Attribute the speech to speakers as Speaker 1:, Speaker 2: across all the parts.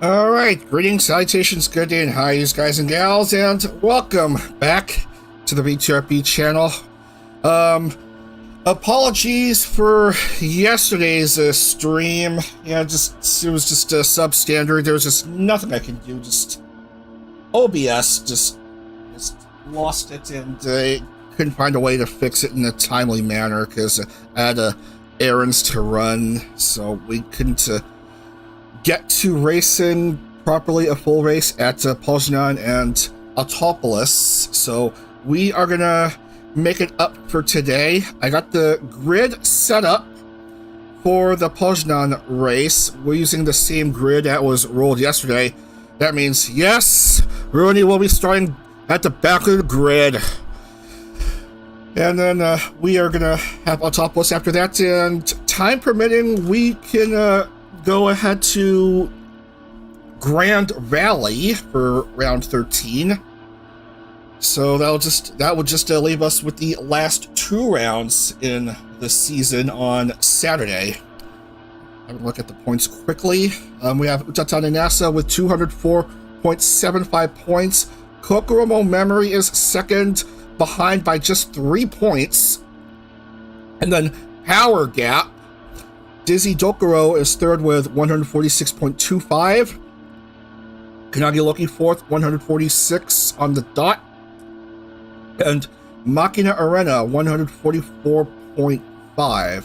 Speaker 1: All right, greetings, salutations, good day, and hi, guys and gals, and welcome back to the VTRP channel. Apologies for yesterday's stream. Yeah, it was just substandard. There was just nothing I could do. Just OBS just lost it, and I couldn't find a way to fix it in a timely manner because I had errands to run, so we couldn't get to racing properly a full race at Poznan and Autopolis. So we are gonna make it up for today. I got the grid set up for the Poznan race. We're using the same grid that was rolled yesterday. That means, yes, Rooney will be starting at the back of the grid. And then we are gonna have Autopolis after that, and time permitting, we can go ahead to Grand Rally for round 13. So that would just leave us with the last two rounds in the season on Saturday. I would look at the points quickly. We have Utatan and NASA with 204.75 points. Kokoromo Memory is second, behind by just 3 points. And then Power Gap, Dizzy Dokuro is third with 146.25. Kanagi Loki fourth, 146 on the dot. And Machina Arena, 144.5.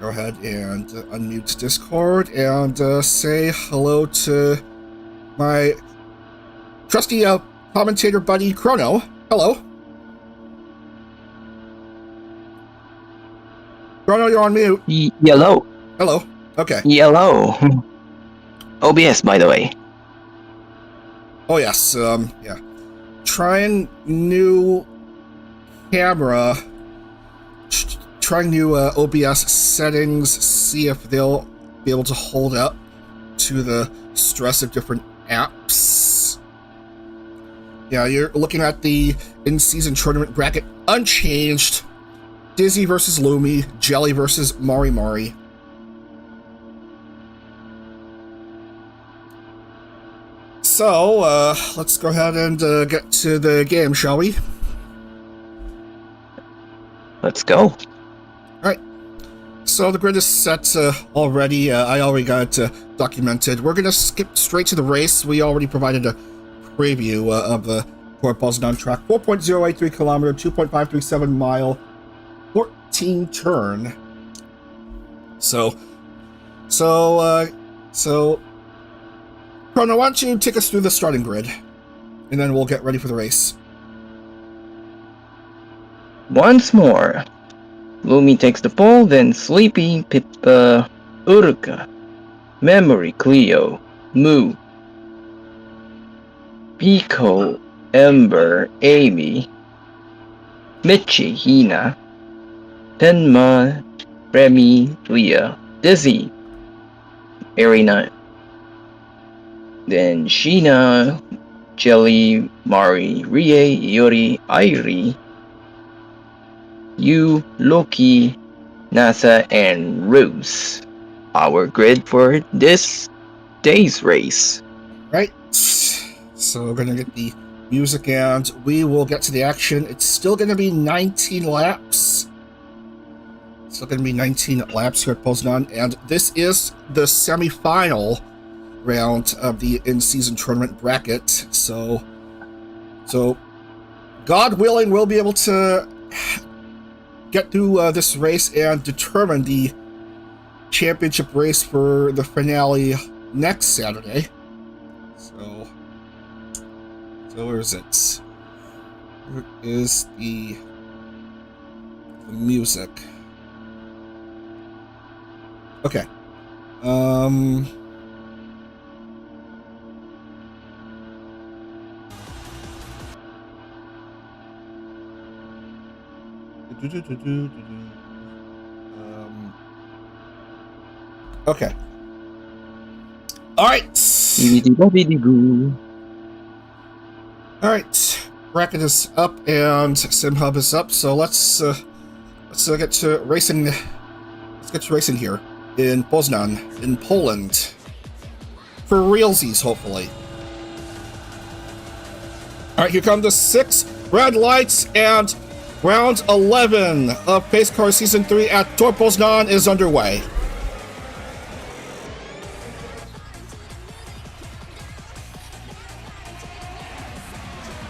Speaker 1: Go ahead and unmute Discord and say hello to my trusty commentator buddy, Chrono. Hello. Chrono, you're on mute.
Speaker 2: Yellow.
Speaker 1: Hello. Okay.
Speaker 2: Yellow. OBS, by the way.
Speaker 1: Oh, yes. Yeah. Trying new camera. Trying new OBS settings. See if they'll be able to hold up to the stress of different apps. Yeah, you're looking at the in-season tournament bracket unchanged. Dizzy versus Lumi, Jelly versus Mari Mari. So, let's go ahead and get to the game, shall we?
Speaker 2: Let's go.
Speaker 1: Alright. So the grid is set already. I already got it documented. We're going to skip straight to the race. We already provided a preview of the Tor Poznan track. 4.083 kilometer, 2.537 mile, 14 turn. So, Chrono, why don't you take us through the starting grid, and then we'll get ready for the race.
Speaker 2: Once more. Lumi takes the pole, then Sleepy, Pippa, Uruka, Memory, Cleo, Moo, Pico, Ember, Amy, Michi, Hina, Tenma, Remy, Leah, Dizzy, Arena, then Sheena, Jelly, Mari, Rie, Yori, Airi, Yu, Loki, NASA, and Rose. Our grid for this day's race.
Speaker 1: Right. So we're gonna get the music and we will get to the action. It's still gonna be 19 laps. Still gonna be 19 laps here at Poznan, and this is the semifinal round of the in-season tournament bracket. So God willing, we'll be able to get through this race and determine the championship race for the finale next Saturday. So where is it? Where is the music? Okay. Okay. All right. All right. Bracket is up and SimHub is up. So let's get to racing. Let's get to racing here in Poznan, in Poland. for realsies, hopefully. All right, here come the 6 red lights, and round 11 of PhaseCar Season 3 at Tor Poznan is underway.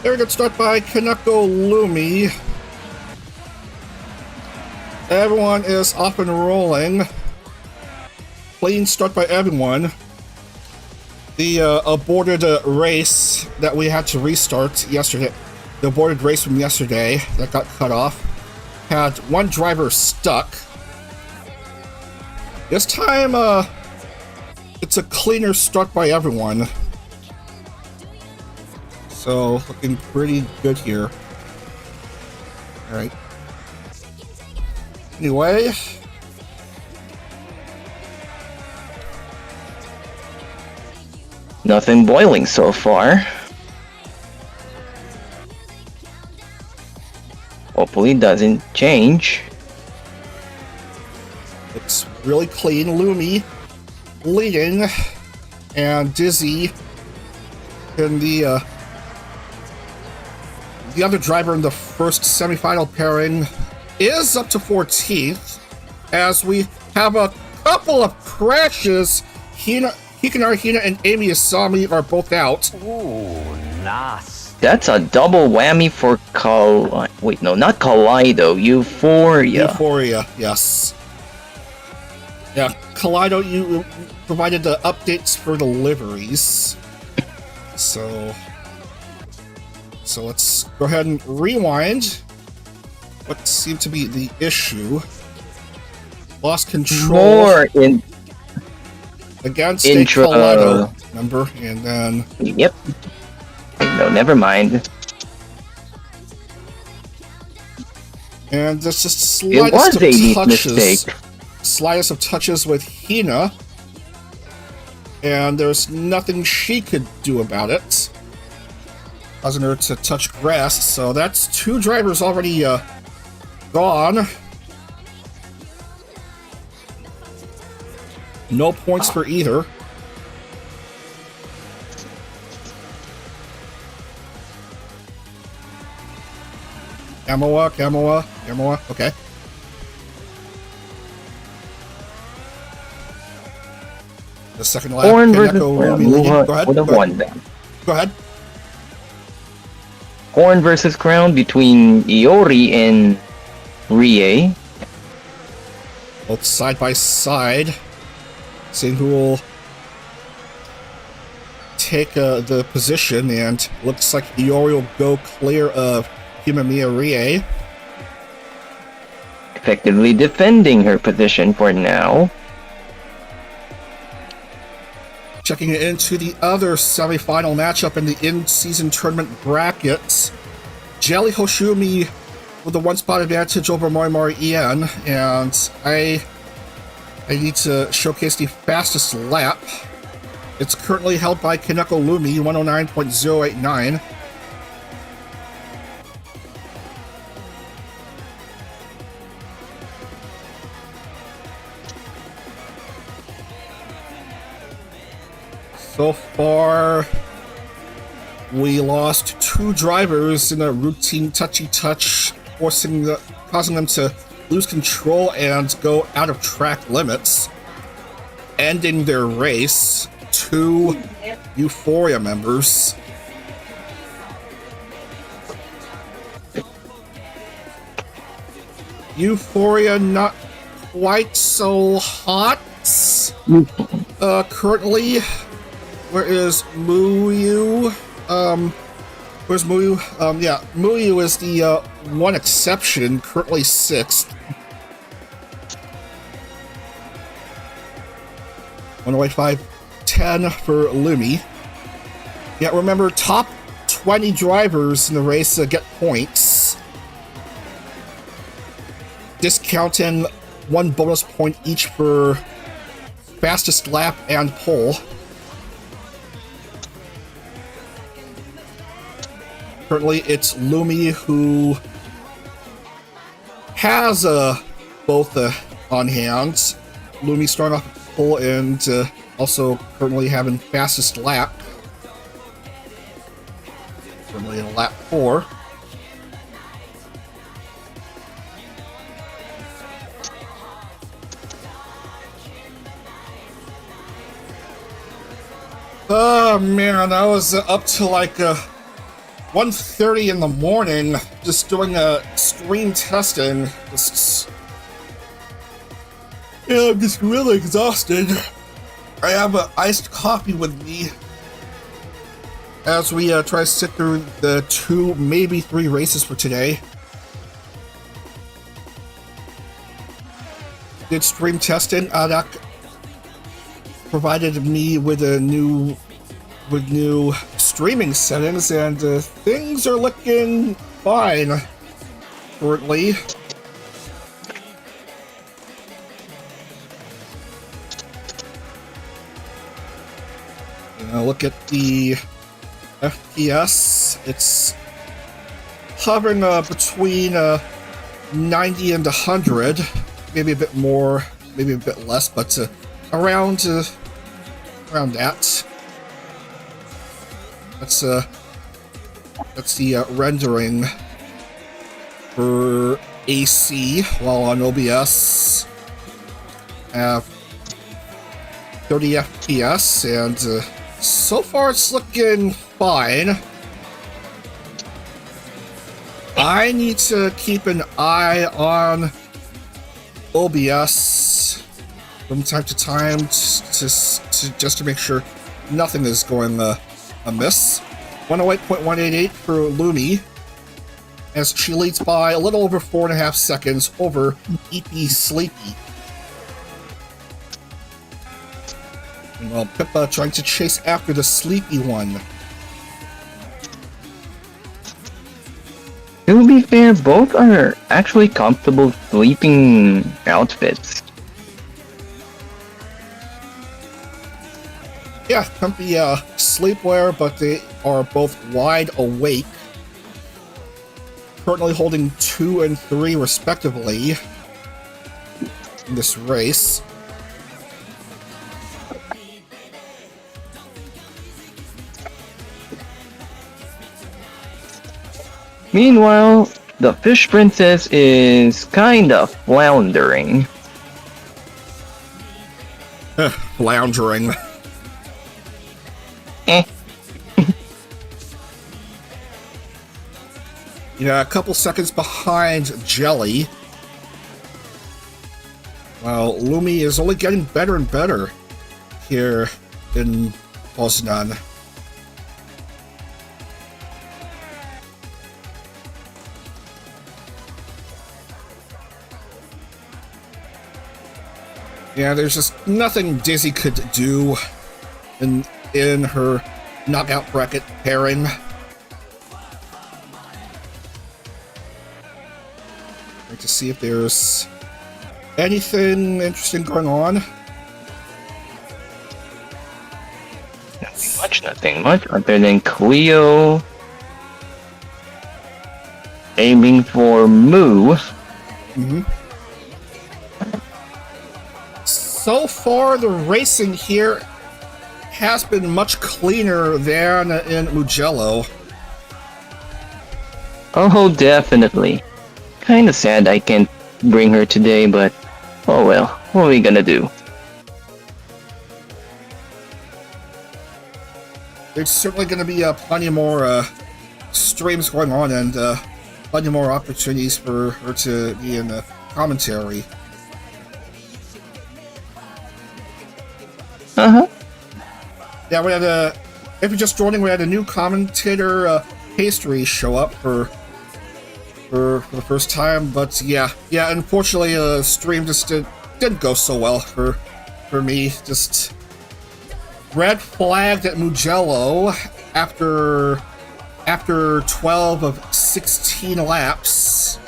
Speaker 1: Very good start by Kaneko Lumi. Everyone is off and rolling. Clean start by everyone. The aborted race that we had to restart yesterday, the aborted race from yesterday that got cut off, had one driver stuck. This time, it's a cleaner start by everyone. So, looking pretty good here. Alright. Anyway.
Speaker 2: Nothing boiling so far. Hopefully it doesn't change.
Speaker 1: It's really clean. Lumi leading, and Dizzy in the other driver in the first semifinal pairing is up to 14th, as we have a couple of crashes. Hikanari Hina and Amy Asami are both out.
Speaker 3: Ooh, nice.
Speaker 2: That's a double whammy for wait, no, not Kaleido, Euphoria.
Speaker 1: Euphoria, yes. Yeah, Kaleido, you provided the updates for the liveries. So let's go ahead and rewind. What seemed to be the issue? Lost control.
Speaker 2: More in
Speaker 1: against
Speaker 2: intro.
Speaker 1: a Kaleido number, and then...
Speaker 2: Yep. No, never mind.
Speaker 1: And there's just
Speaker 2: It was a neat mistake.
Speaker 1: Slightest of touches with Hina. And there's nothing she could do about it. Causing her to touch grass, so that's 2 drivers already gone. No points for either. Gamoa, okay. The second lap,
Speaker 2: Horn versus
Speaker 1: Kaneko, go ahead.
Speaker 2: would have won that.
Speaker 1: Go ahead.
Speaker 2: Horn versus Crown between Iori and Rie.
Speaker 1: Both side by side. Seeing who will take the position, and looks like Iori will go clear of Himamiya Rie.
Speaker 2: Effectively defending her position for now.
Speaker 1: Checking into the other semi-final matchup in the in-season tournament brackets. Jelly Hoshumi with a 1-spot advantage over Morimori Ian, and I need to showcase the fastest lap. It's currently held by Kaneko Lumi, 109.089. So far, we lost 2 drivers in a routine touchy touch, causing them to lose control and go out of track limits, ending their race. 2 Euphoria members. Euphoria not quite so hot. Currently, where is Muyu? Where's Muyu? Yeah, Muyu is the one exception, currently 6th. 108.510 for Lumi. Yeah, remember, top 20 drivers in the race get points. Discounting 1 bonus point each for fastest lap and pole. Currently, it's Lumi who has both on hand. Lumi starting off pole and Also currently having fastest lap. Currently in lap 4. Oh man, I was up to like 1:30 in the morning just doing stream testing. Yeah, I'm just really exhausted. I have an iced coffee with me as we try to sit through the 2, maybe 3 races for today. Did stream testing. That provided me with new streaming settings, and things are looking fine currently. Look at the FPS. It's hovering between 90 and 100, maybe a bit more, maybe a bit less, but around that. That's the rendering for AC, while on OBS have 30 FPS, and so far it's looking fine. I need to keep an eye on OBS from time to time just to make sure nothing is going amiss. 108.188 for Lumi, as she leads by a little over 4.5 seconds over EP Sleepy. Well, Pippa trying to chase after the sleepy one.
Speaker 2: To be fair, both are actually comfortable sleeping outfits.
Speaker 1: Yeah, comfy sleepwear, but they are both wide awake. Currently holding 2 and 3 respectively in this race.
Speaker 2: Meanwhile, the Fish Princess is kinda floundering.
Speaker 1: Floundering. A couple seconds behind Jelly. Well, Lumi is only getting better and better here in Poznan. Yeah, there's just nothing Dizzy could do in her knockout bracket pairing. Like to see if there's anything interesting going on.
Speaker 2: Nothing much other than Cleo aiming for Moo.
Speaker 1: Mm-hmm. So far, the racing here has been much cleaner than in Mugello.
Speaker 2: Oh, definitely. Kinda sad I can't bring her today, but oh well, what are we gonna do?
Speaker 1: There's certainly going to be plenty more streams going on, and plenty more opportunities for her to be in the commentary.
Speaker 2: Uh-huh.
Speaker 1: Yeah, we had if you're just joining, we had a new commentator, Pastry, show up for the first time, but yeah, unfortunately, the stream just didn't go so well for me. Just red flagged at Mugello after 12 of 16 laps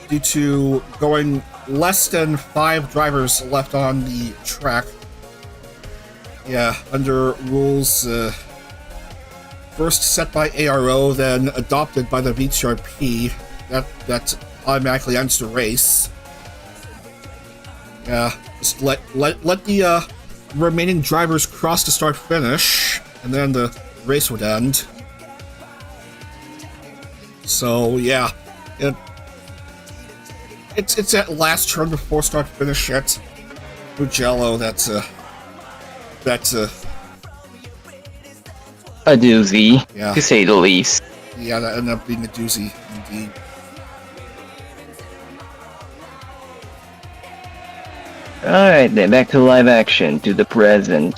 Speaker 1: due to going less than 5 drivers left on the track. Yeah, under rules first set by ARO, then adopted by the VTRP, that automatically ends the race. Yeah, just let the remaining drivers cross to start finish, and then the race would end. So yeah, it's that last turn before start finish at Mugello. That's a
Speaker 2: doozy,
Speaker 1: yeah.
Speaker 2: to say the least.
Speaker 1: Yeah, that ended up being a doozy indeed.
Speaker 2: Alright, then back to live action, to the present.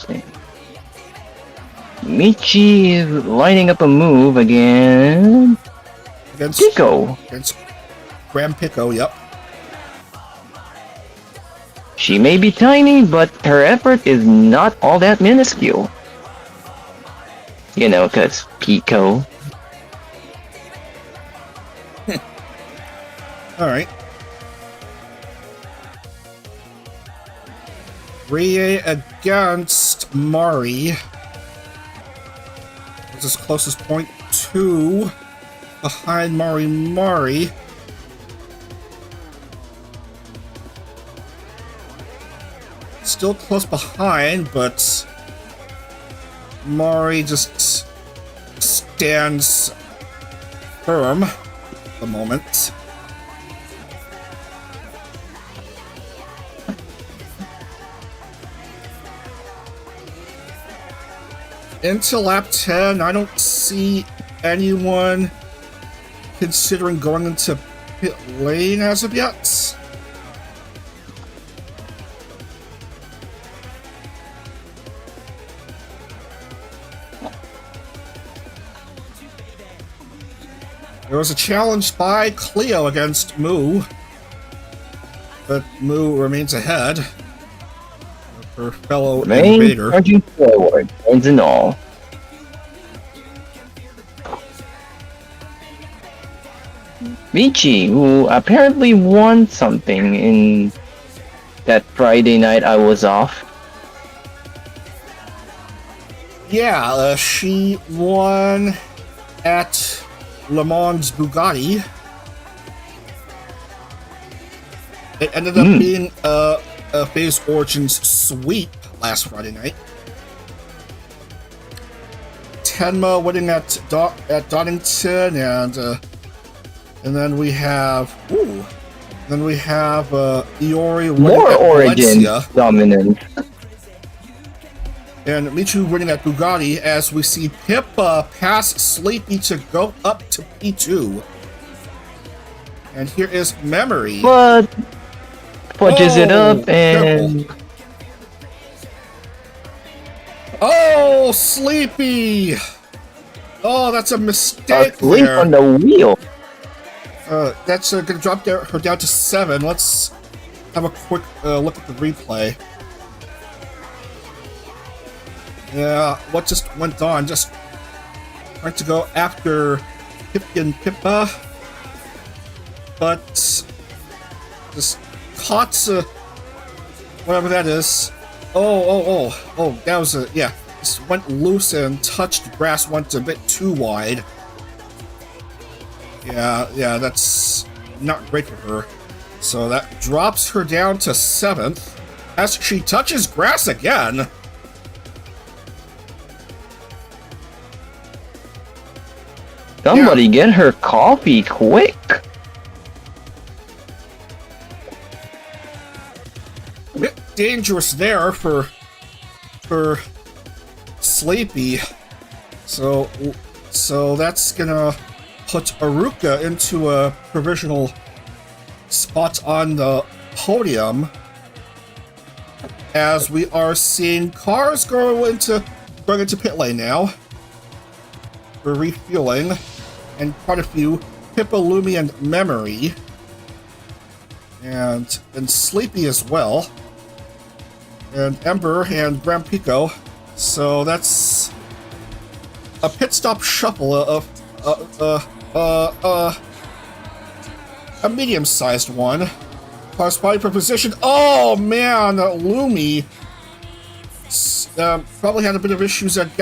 Speaker 2: Michi is lining up a move again.
Speaker 1: Against
Speaker 2: Pico.
Speaker 1: Against Graham Pico, yep.
Speaker 2: She may be tiny, but her effort is not all that minuscule. You know, cause Pico.
Speaker 1: Alright. Rie against Mari. This is closest point 2 behind Mari. Still close behind, but Mari just stands firm at the moment. Into lap 10, I don't see anyone considering going into pit lane as of yet. There was a challenge by Cleo against Moo, but Moo remains ahead of her fellow invader.
Speaker 2: Charging forward, points and all. Michi, who apparently won something in that Friday night I was off.
Speaker 1: Yeah, she won at Le Mans Bugatti. It ended up being a Phase Origins sweep last Friday night. Tenma winning at Donington, and then we have Iori winning
Speaker 2: More
Speaker 1: at
Speaker 2: Origin
Speaker 1: Valencia.
Speaker 2: dominance.
Speaker 1: And Michu winning at Bugatti as we see Pippa pass Sleepy to go up to P2. And here is Memory.
Speaker 2: But punches it up and...
Speaker 1: Careful. Oh, Sleepy! Oh, that's a mistake
Speaker 2: Asleep
Speaker 1: there.
Speaker 2: on the wheel.
Speaker 1: That's going to drop her down to 7. Let's have a quick look at the replay. Yeah, what just went on? Just trying to go after Pippi and Pippa, but just caught whatever that is. Oh! That was just went loose and touched grass. Went a bit too wide. Yeah, that's not great for her. So that drops her down to 7th as she touches grass again.
Speaker 2: Somebody get her coffee quick.
Speaker 1: A bit dangerous there for Sleepy. So that's gonna put Aruka into a provisional spot on the podium, as we are seeing cars going into pit lane now. We're refueling, and quite a few Pippa, Lumi, and Memory, and Sleepy as well, and Ember and Grand Pico. So that's a pit stop shuffle of a medium-sized one. Cars fighting for position. Oh man, Lumi probably had a bit of issues at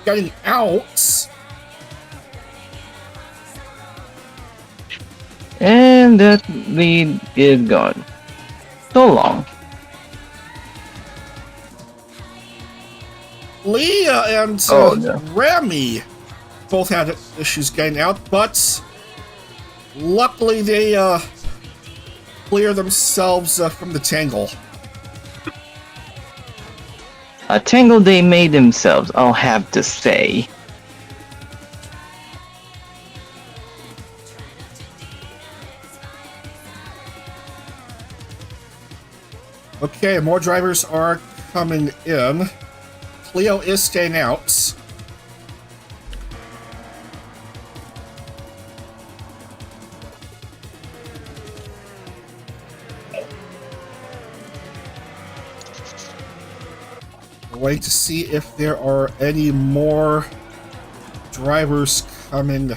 Speaker 1: getting out.
Speaker 2: And that lead is gone. So long.
Speaker 1: Leah and
Speaker 2: Oh, no.
Speaker 1: Remy both had issues getting out, but luckily they clear themselves from the tangle.
Speaker 2: A tangle they made themselves, I'll have to say.
Speaker 1: Okay, more drivers are coming in. Cleo is staying out. We're waiting to see if there are any more drivers coming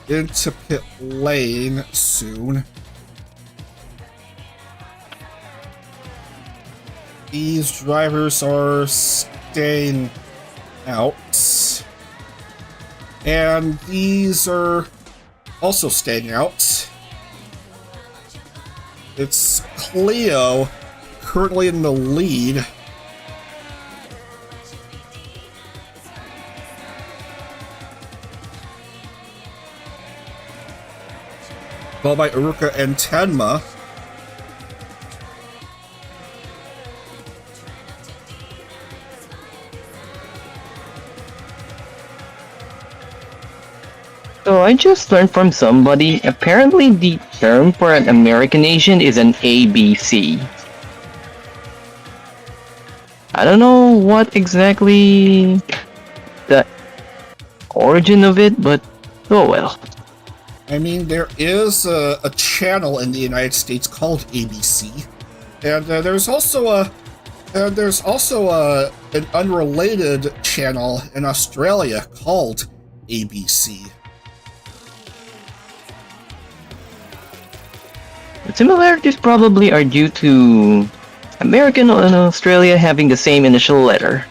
Speaker 1: into pit lane soon. These drivers are staying out. And these are also staying out. It's Cleo currently in the lead. Followed by Uruka and Tenma.
Speaker 2: So I just learned from somebody, apparently the term for an American Asian is an ABC. I don't know what exactly the origin of it, but oh well.
Speaker 1: I mean, there is a channel in the United States called ABC, and there's also an unrelated channel in Australia called ABC.
Speaker 2: The similarities probably are due to American and Australia having the same initial letter.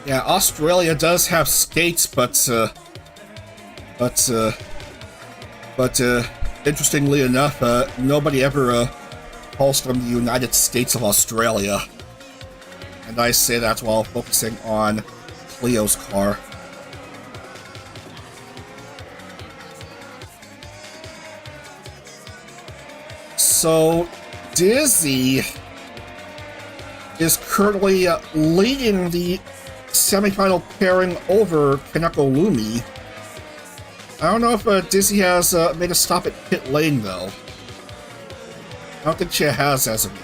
Speaker 1: Yeah, Australia does have states, but interestingly enough, nobody ever calls them the United States of Australia. And I say that while focusing on Cleo's car. So, Dizzy is currently leading the semifinal pairing over Kaneko Lumi. I don't know if Dizzy has made a stop at pit lane, though. I don't think she has as of yet.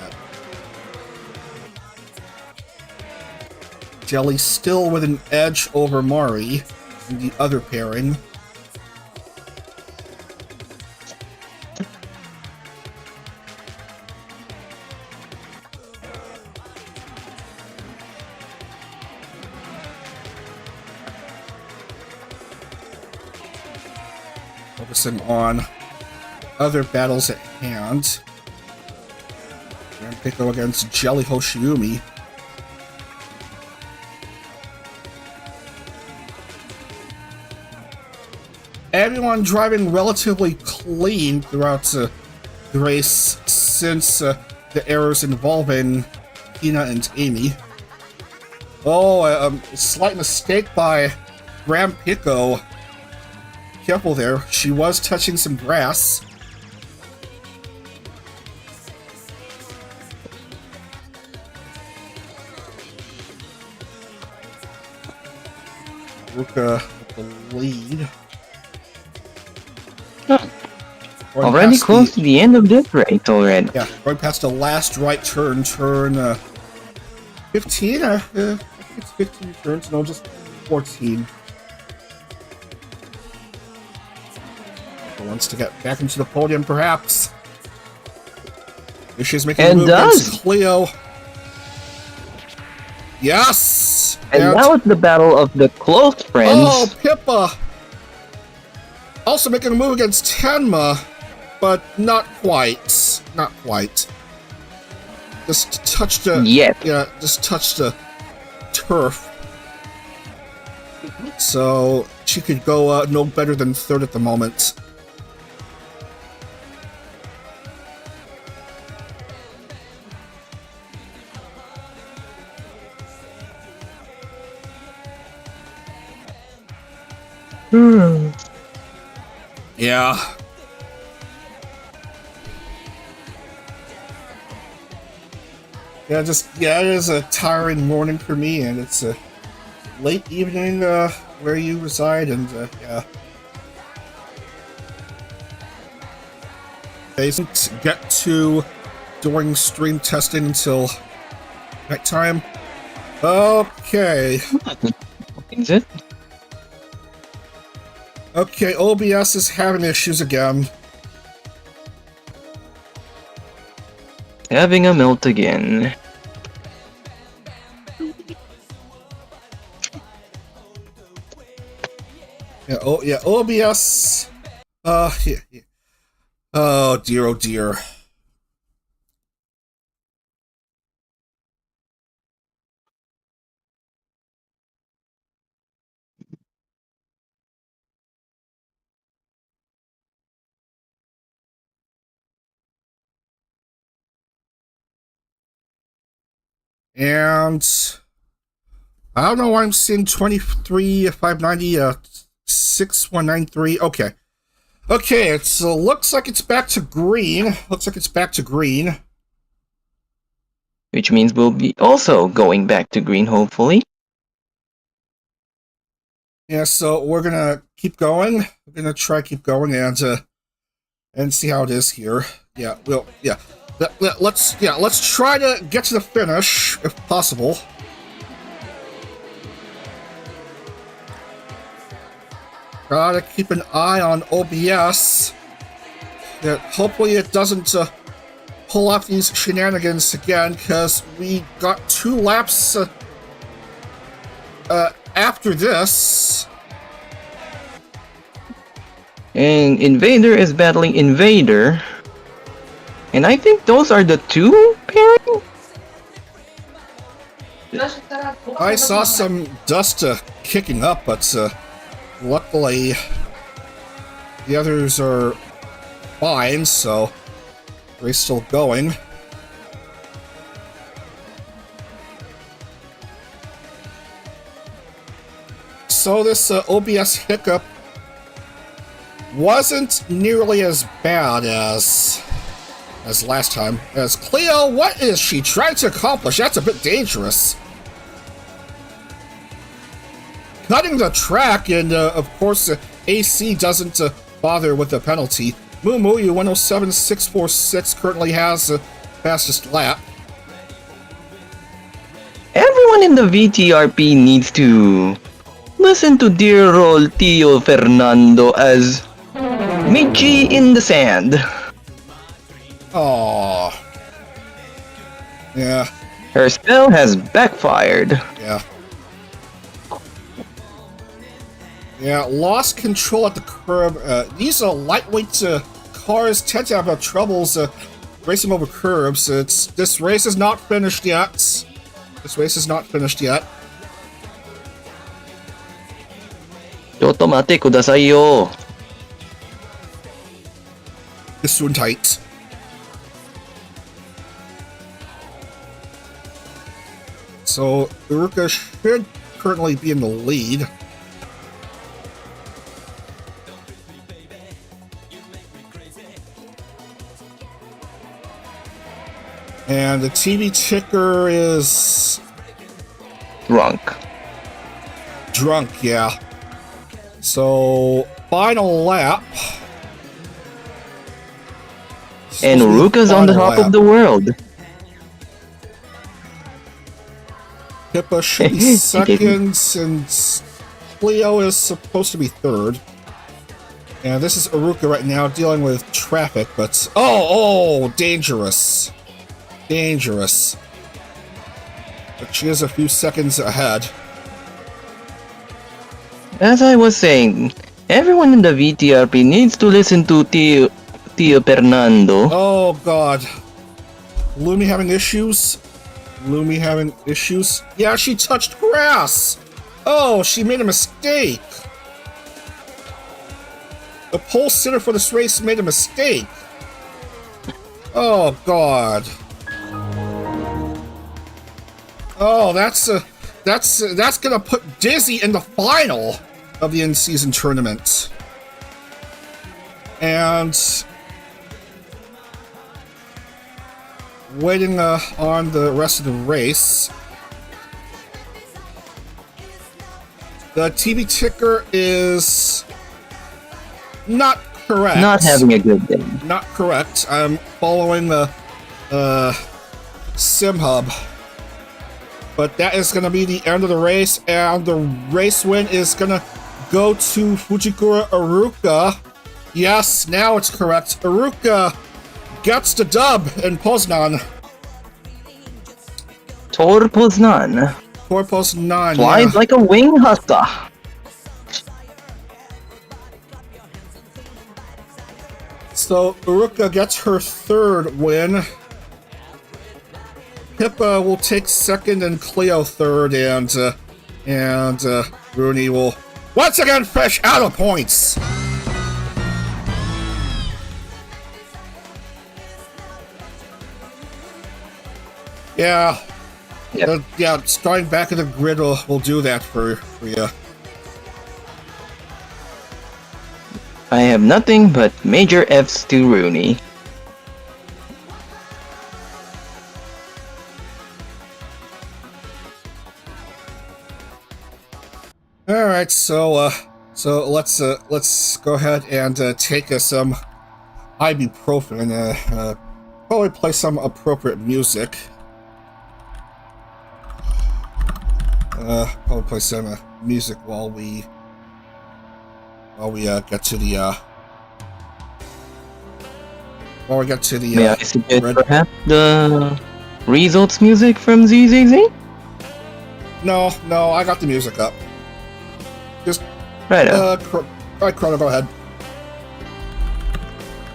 Speaker 1: Jelly still with an edge over Mari in the other pairing. Focusing on other battles at hand. Grand Pico against Jelly Hoshiumi. Everyone driving relatively clean throughout the race since the errors involving Hina and Amy. Oh, a slight mistake by Grand Pico. Careful there, she was touching some grass. Ruka with the lead.
Speaker 2: Already close to the end of this race already.
Speaker 1: Yeah, going past the last right turn, turn 15? I think it's 15 turns, no, just 14. Wants to get back into the podium, perhaps. Here she's making a move against Cleo. Yes!
Speaker 2: And now it's the battle of the close friends.
Speaker 1: Oh, Pippa! Also making a move against Tenma, but not quite. Not quite. Just touched the... Yeah, just touched the turf. So she could go no better than third at the moment. Yeah. Yeah, it is a tiring morning for me, and it's a late evening where you reside, and yeah. I didn't get to doing stream testing until nighttime. Okay.
Speaker 2: Is it?
Speaker 1: Okay, OBS is having issues again.
Speaker 2: Having a melt again.
Speaker 1: Yeah, OBS. Yeah. Oh dear, oh dear. And I don't know why I'm seeing 23,590, 6193. Okay. Okay, it looks like it's back to green.
Speaker 2: Which means we'll be also going back to green, hopefully.
Speaker 1: Yeah, so we're gonna keep going. We're gonna try keep going and see how it is here. Yeah, let's try to get to the finish if possible. Gotta keep an eye on OBS. Yeah, hopefully it doesn't pull off these shenanigans again, because we got 2 laps after this.
Speaker 2: And Invader is battling Invader. And I think those are the 2 pairing?
Speaker 1: I saw some dust kicking up, but luckily the others are fine, so they're still going. So this OBS hiccup wasn't nearly as bad as last time. As Cleo, what is she trying to accomplish? That's a bit dangerous. Cutting the track, and of course AC doesn't bother with the penalty. Mumu 107646 currently has the fastest lap.
Speaker 2: Everyone in the VTRP needs to listen to dear old Tio Fernando as Michi in the sand.
Speaker 1: Aww. Yeah.
Speaker 2: Her spell has backfired.
Speaker 1: Yeah. Yeah, lost control at the curb. These lightweight cars tend to have troubles racing over curbs. This race is not finished yet.
Speaker 2: Yotomate kudasai yo.
Speaker 1: Gesundheit. So Uruka should currently be in the lead. And the TV ticker is
Speaker 2: Drunk,
Speaker 1: yeah. So final lap.
Speaker 2: and Uruka's on the top of the world.
Speaker 1: Pippa should be second, and Cleo is supposed to be third. And this is Uruka right now dealing with traffic, but oh, dangerous. But she is a few seconds ahead.
Speaker 2: As I was saying, everyone in the VTRP needs to listen to Tio Fernando.
Speaker 1: Oh god. Lumi having issues? Yeah, she touched grass! Oh, she made a mistake! The pole sitter for this race made a mistake! Oh god. Oh, that's gonna put Dizzy in the final! of the in-season tournament. And waiting on the rest of the race. The TV ticker is not correct.
Speaker 2: Not having a good day.
Speaker 1: Not correct. I'm following the Sim Hub. But that is going to be the end of the race, and the race win is going to go to Fujikura Iruka. Yes, now it's correct. Iruka gets the dub in Poznan.
Speaker 2: Tor Poznan.
Speaker 1: Tor Poznan,
Speaker 2: Flies like a wing huster.
Speaker 1: So Iruka gets her third win. Pippa will take second and Cleo third, and Rooney will once again fresh out of points. Yeah.
Speaker 2: Yep.
Speaker 1: Yeah, starting back at the grid will do that for you.
Speaker 2: I have nothing but major F's to Rooney.
Speaker 1: All right, so let's go ahead and take some ibuprofen and probably play some appropriate music. Probably play some music while we get to the
Speaker 2: May I suggest perhaps the results music from ZZZ?
Speaker 1: No, I got the music up. Just
Speaker 2: Right.
Speaker 1: right, Chrono, go ahead.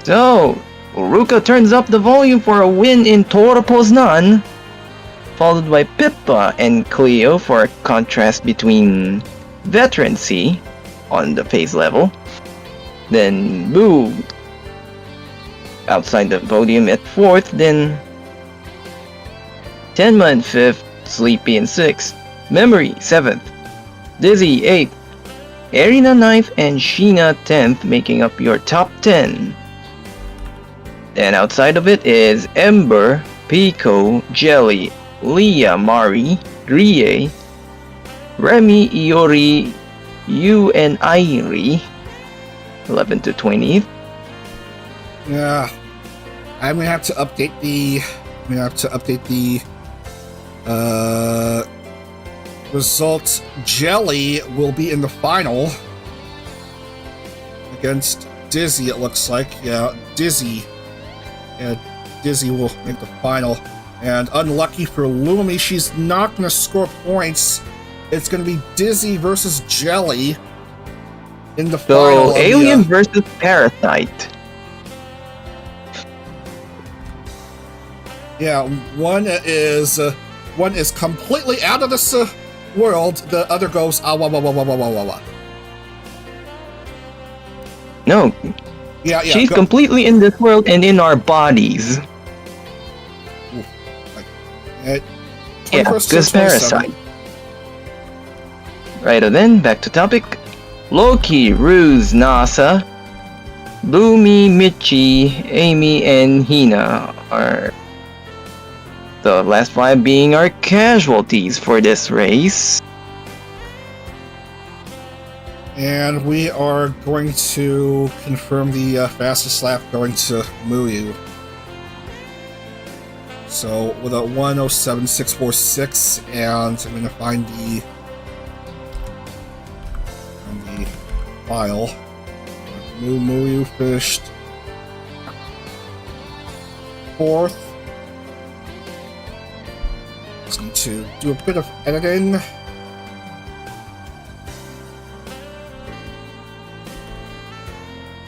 Speaker 2: So, Iruka turns up the volume for a win in Tor Poznan, followed by Pippa and Cleo for a contrast between veterancy on the phase level. Then Boo outside the podium at 4th, then Tenma in 5th, Sleepy in 6th, Memory 7th, Dizzy 8th, Arena 9th, and Sheena 10th, making up your top 10. Then outside of it is Ember, Pico, Jelly, Leah, Mari, Rie, Remy, Iori, Yu, and Airi, 11 to 20th.
Speaker 1: Yeah, I'm gonna have to update the. Result. Jelly will be in the final against Dizzy. It looks like, yeah, Dizzy. Yeah, Dizzy will make the final. And unlucky for Lumi, she's not gonna score points. It's gonna be Dizzy versus Jelly in the final.
Speaker 2: So Alien versus Parasite.
Speaker 1: Yeah, one is completely out of this world. The other goes wah wah wah wah wah wah wah.
Speaker 2: No,
Speaker 1: Yeah,
Speaker 2: she's
Speaker 1: go.
Speaker 2: completely in this world and in our bodies.
Speaker 1: Yeah,
Speaker 2: Because Parasite. Righto then, back to topic. Loki, Ruse, NASA, Lumi, Michi, Amy, and Hina are the last 5 being our casualties for this race.
Speaker 1: And we are going to confirm the fastest lap going to Muyu. So with a 1:07.646, and I'm going to find the file. Muyu finished 4th. Just need to do a bit of editing.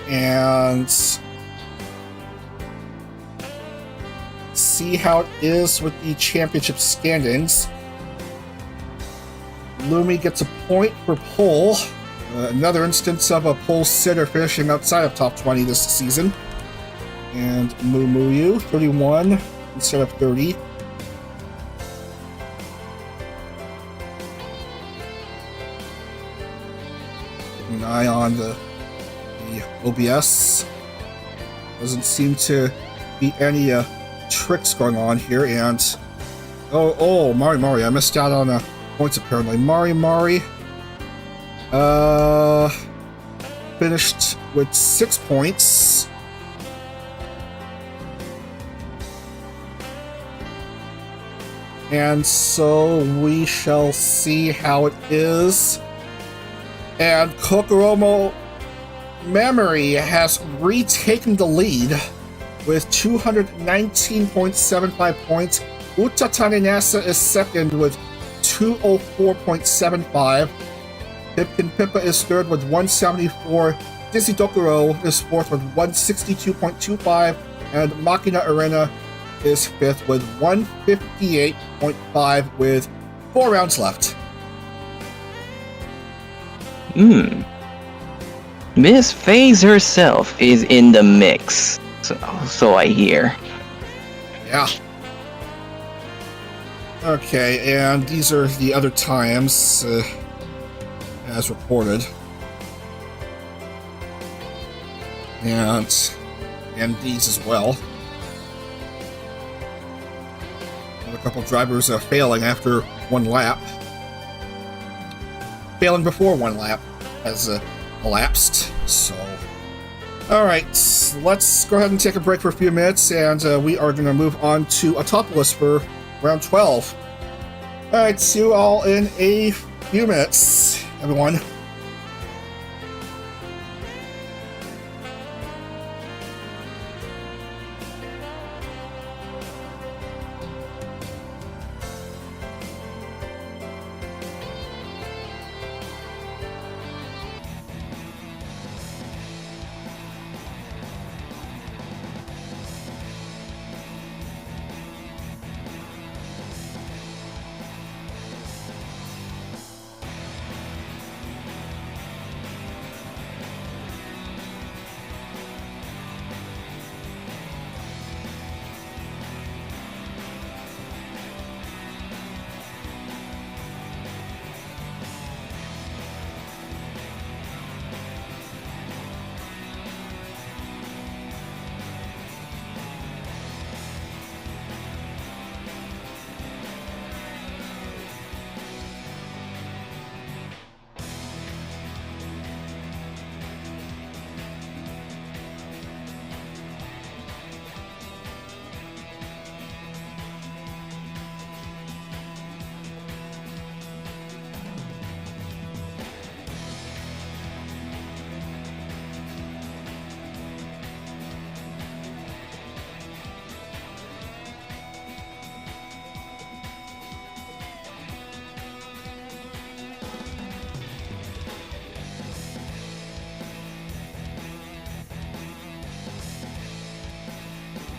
Speaker 1: And see how it is with the championship standings. Lumi gets a point for pole. Another instance of a pole sitter finishing outside of top 20 this season. And Muyu, 31 instead of 30. an eye on the OBS. Doesn't seem to be any tricks going on here, and oh, Mari, I missed out on points apparently. Mari, finished with 6 points. And so we shall see how it is. And Kokoromo Memory has retaken the lead with 219.75 points. Utatane Nasa is second with 204.75. Pipkin Pippa is third with 174. Dizzy Dokuro is fourth with 162.25. And Machina Arena is fifth with 158.5 with 4 rounds left.
Speaker 2: Miss Phase herself is in the mix, so I hear.
Speaker 1: Yeah. Okay, and these are the other times as reported. And these as well. And a couple drivers failing after 1 lap. Failing before 1 lap has elapsed, so... Alright, let's go ahead and take a break for a few minutes, and we are going to move on to Autopolis for round 12. Alright, see you all in a few minutes, everyone.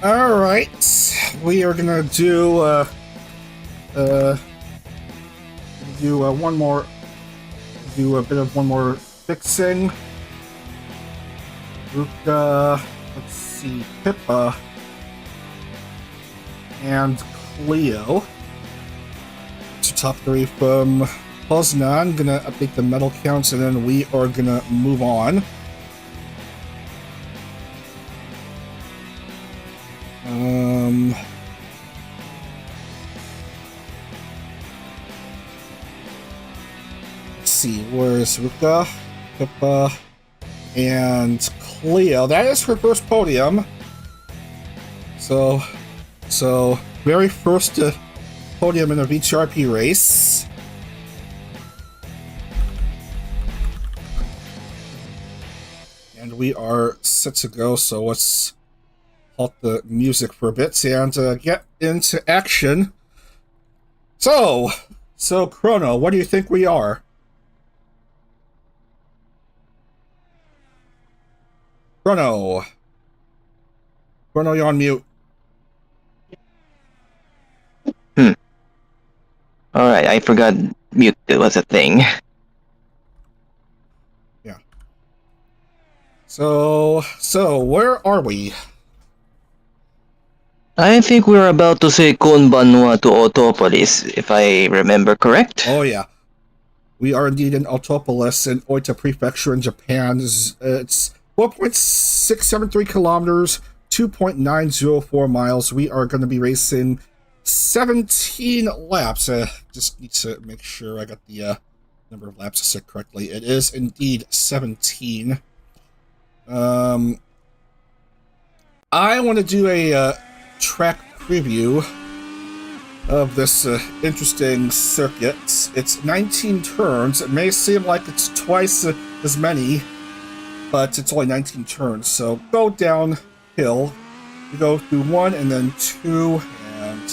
Speaker 1: Alright, we are gonna do one more fixing. Ruka, let's see, Pippa, and Cleo. To top 3 from Poznan. Gonna update the medal counts, and then we are gonna move on. Let's see, where's Ruka, Pippa, and Cleo? That is her first podium. So very first podium in a VTRP race. And we are set to go, so let's halt the music for a bit and get into action. So Chrono, what do you think we are? Chrono, you're on mute.
Speaker 2: Alright, I forgot mute was a thing.
Speaker 1: Yeah. So where are we?
Speaker 2: I think we're about to say konbanwa to Autopolis, if I remember correct.
Speaker 1: Oh yeah. We are indeed in Autopolis in Oita Prefecture in Japan. It's 4.673 kilometers, 2.904 miles. We are going to be racing 17 laps. Just need to make sure I got the number of laps set correctly. It is indeed 17. I want to do a track preview of this interesting circuit. It's 19 turns. It may seem like it's twice as many, but it's only 19 turns. So go downhill. You go through 1 and then 2 and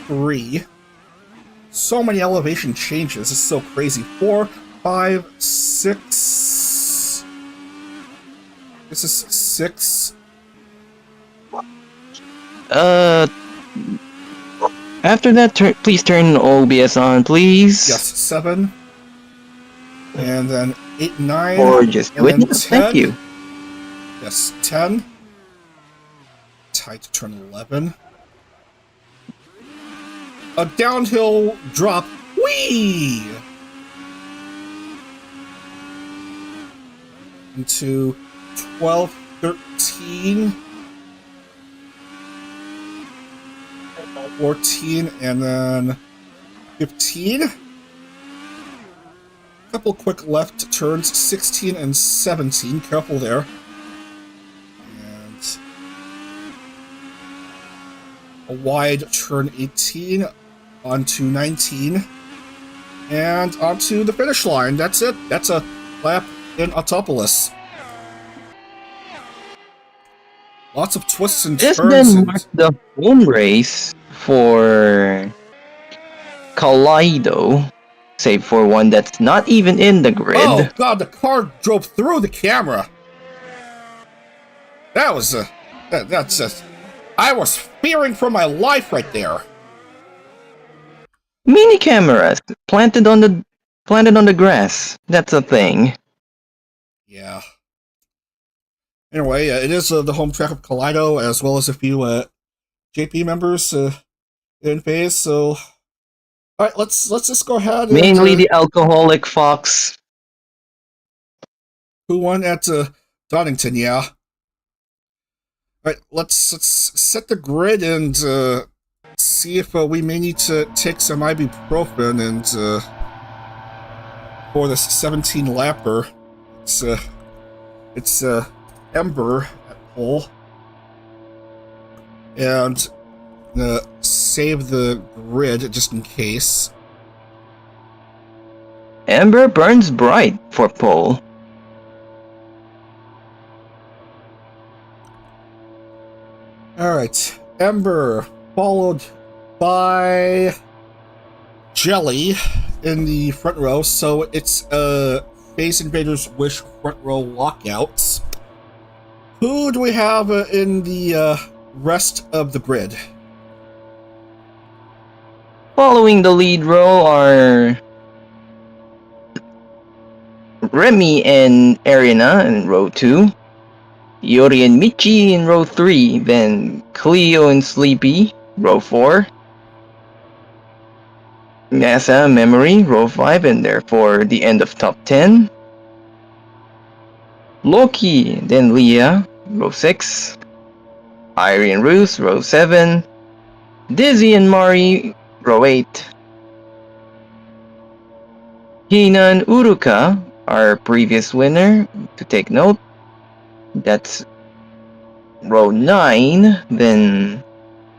Speaker 1: 3. So many elevation changes. It's so crazy. 4, 5, 6. This is 6.
Speaker 2: After that, please turn OBS on, please.
Speaker 1: Yes, 7. And then 8, 9.
Speaker 2: Or just do it now. Thank you.
Speaker 1: Yes, 10. Tied to turn 11. A downhill drop. Whee! Into 12, 13. 14 and then 15. Couple quick left turns, 16 and 17. Careful there. And a wide turn 18 onto 19. And onto the finish line. That's it. That's a lap in Autopolis. Lots of twists and turns.
Speaker 2: This then marks the home race for Kaleido, save for one that's not even in the grid.
Speaker 1: Oh god, the car drove through the camera. That was that's just, I was fearing for my life right there.
Speaker 2: Mini cameras planted on the grass. That's a thing.
Speaker 1: Yeah. Anyway, it is the home track of Kaleido, as well as a few JP members in phase. So, all right, let's just go ahead.
Speaker 2: Mainly the alcoholic fox.
Speaker 1: Who won at Donington? Yeah. All right, let's set the grid and see if we may need to take some ibuprofen and for this 17 lapper. It's Ember at pole. And save the grid just in case.
Speaker 2: Ember burns bright for pole.
Speaker 1: Alright, Ember followed by Jelly in the front row, so it's Phase Invaders Wish front row walkouts. Who do we have in the rest of the grid?
Speaker 2: Following the lead row are Remy and Arena in row 2, Yori and Michi in row 3, then Cleo and Sleepy, row 4, NASA Memory, row 5, and therefore the end of top 10, Loki, then Leah, row 6, Irie and Roos, row 7, Dizzy and Mari, row 8, Hina and Uruka, our previous winner, to take note, that's row 9, then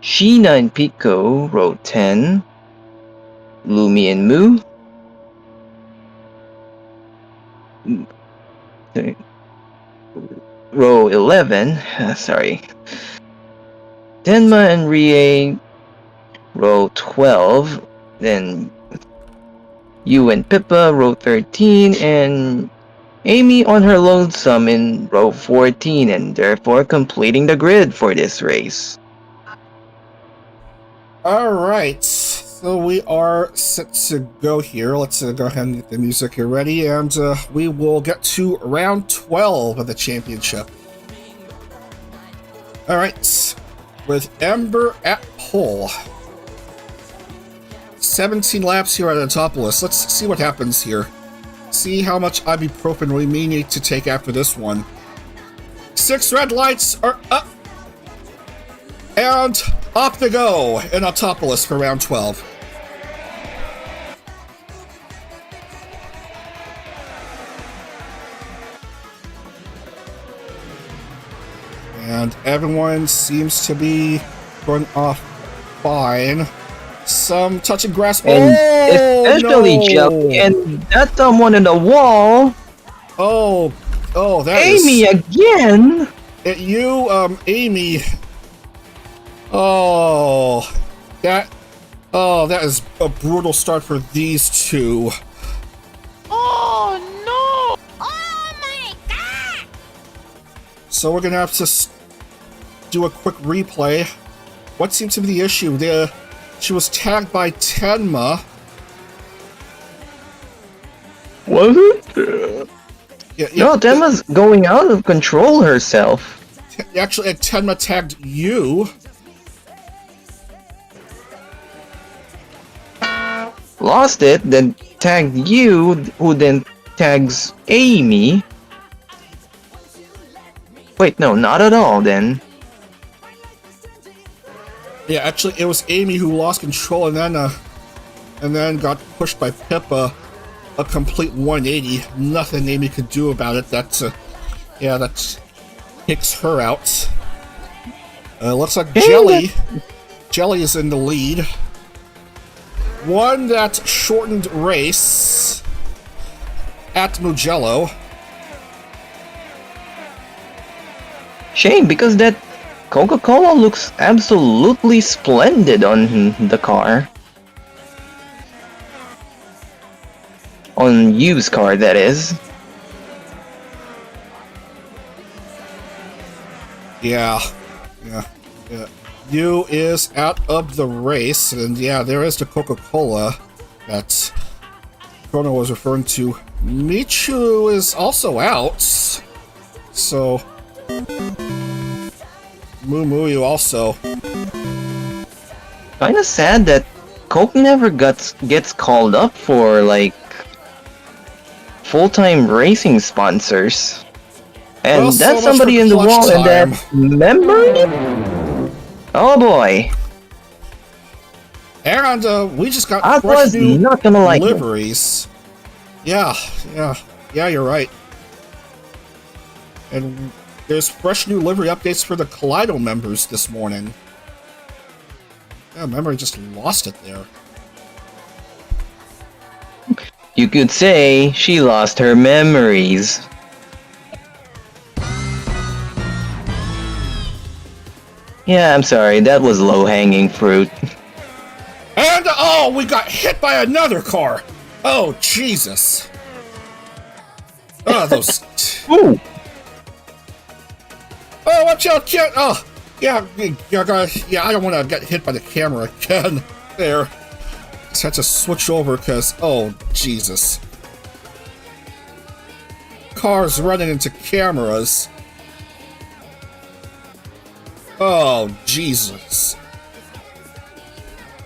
Speaker 2: Sheena and Pico, row 10, Lumi and Moo, row 11, sorry, Denma and Rie, row 12, then you and Pippa, row 13, and Amy on her lonesome in row 14, and therefore completing the grid for this race.
Speaker 1: Alright, so we are set to go here. Let's go ahead and get the music here ready, and we will get to round 12 of the championship. Alright, with Ember at pole. 17 laps here at Autopolis. Let's see what happens here. See how much ibuprofen we may need to take after this one. 6 red lights are up. And off to go in Autopolis for round 12. And everyone seems to be going off fine. Some touching grass.
Speaker 2: And
Speaker 1: oh,
Speaker 2: especially
Speaker 1: no.
Speaker 2: Jelly and that someone in the wall.
Speaker 1: Oh, that
Speaker 2: Amy
Speaker 1: is...
Speaker 2: again?
Speaker 1: Amy. Oh, that is a brutal start for these two.
Speaker 4: Oh no! Oh my god!
Speaker 1: So we're gonna have to do a quick replay. What seems to be the issue? She was tagged by Tenma.
Speaker 2: Was it?
Speaker 1: Yeah,
Speaker 2: No, Tenma's going out of control herself.
Speaker 1: Actually, Tenma tagged you.
Speaker 2: Lost it, then tagged you, who then tags Amy. Wait, no, not at all then.
Speaker 1: Yeah, actually, it was Amy who lost control and then got pushed by Pippa. A complete 180. Nothing Amy could do about it. That kicks her out. Looks like Jelly is in the lead. Won that shortened race at Mugello.
Speaker 2: Shame, because that Coca-Cola looks absolutely splendid on the car. On used car, that is.
Speaker 1: Yeah. You is out of the race, and yeah, there is the Coca-Cola that Chrono was referring to. Michu is also out, so Mumu also.
Speaker 2: Kinda sad that Coke never gets called up for, like, full-time racing sponsors. And
Speaker 1: Well,
Speaker 2: that's
Speaker 1: so much
Speaker 2: somebody
Speaker 1: for
Speaker 2: in the
Speaker 1: clutch
Speaker 2: wall, and
Speaker 1: time.
Speaker 2: that memory? Oh boy.
Speaker 1: And we just got
Speaker 2: I
Speaker 1: fresh
Speaker 2: was
Speaker 1: new
Speaker 2: not gonna like it.
Speaker 1: liveries. Yeah, you're right. And there's fresh new livery updates for the Kaleido members this morning. Yeah, memory just lost it there.
Speaker 2: You could say she lost her memories. Yeah, I'm sorry, that was low-hanging fruit.
Speaker 1: And oh, we got hit by another car. Oh, Jesus. Oh, those.
Speaker 2: Ooh!
Speaker 1: Oh, watch out, kid. Oh, yeah, I don't want to get hit by the camera again. There. Just had to switch over because, oh, Jesus. Cars running into cameras. Oh, Jesus.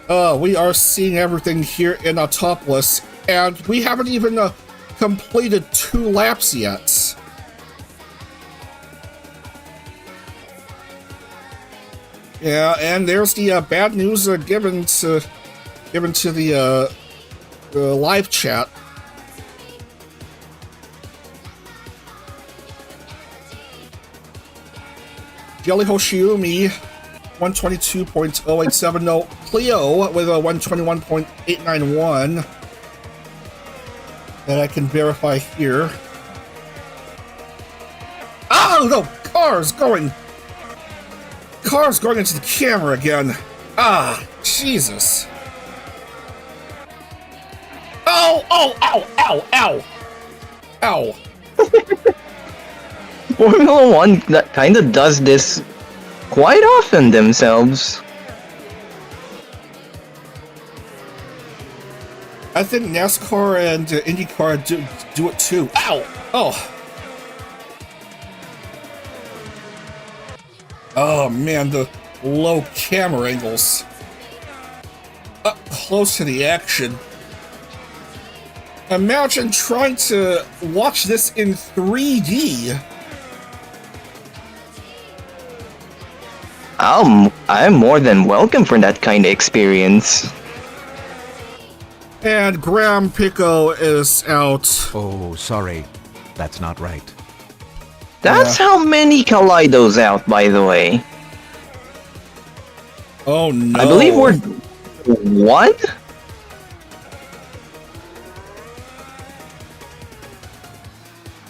Speaker 1: We are seeing everything here in Autopolis, and we haven't even completed 2 laps yet. Yeah, and there's the bad news given to the live chat. Jelly Hoshiumi, 122.087. No, Cleo with a 121.891 that I can verify here. Oh no! Cars going into the camera again. Ah, Jesus. Oh, ow, ow, ow.
Speaker 2: Formula 1 that kinda does this quite often themselves.
Speaker 1: I think NASCAR and IndyCar do it too. Ow! Oh. Oh man, the low camera angles. close to the action. Imagine trying to watch this in 3D.
Speaker 2: I'm more than welcome for that kind of experience.
Speaker 1: And Graham Pico is out.
Speaker 5: Oh, sorry. That's not right.
Speaker 2: That's how many Kaleidos out, by the way.
Speaker 1: Oh no.
Speaker 2: I believe we're... One?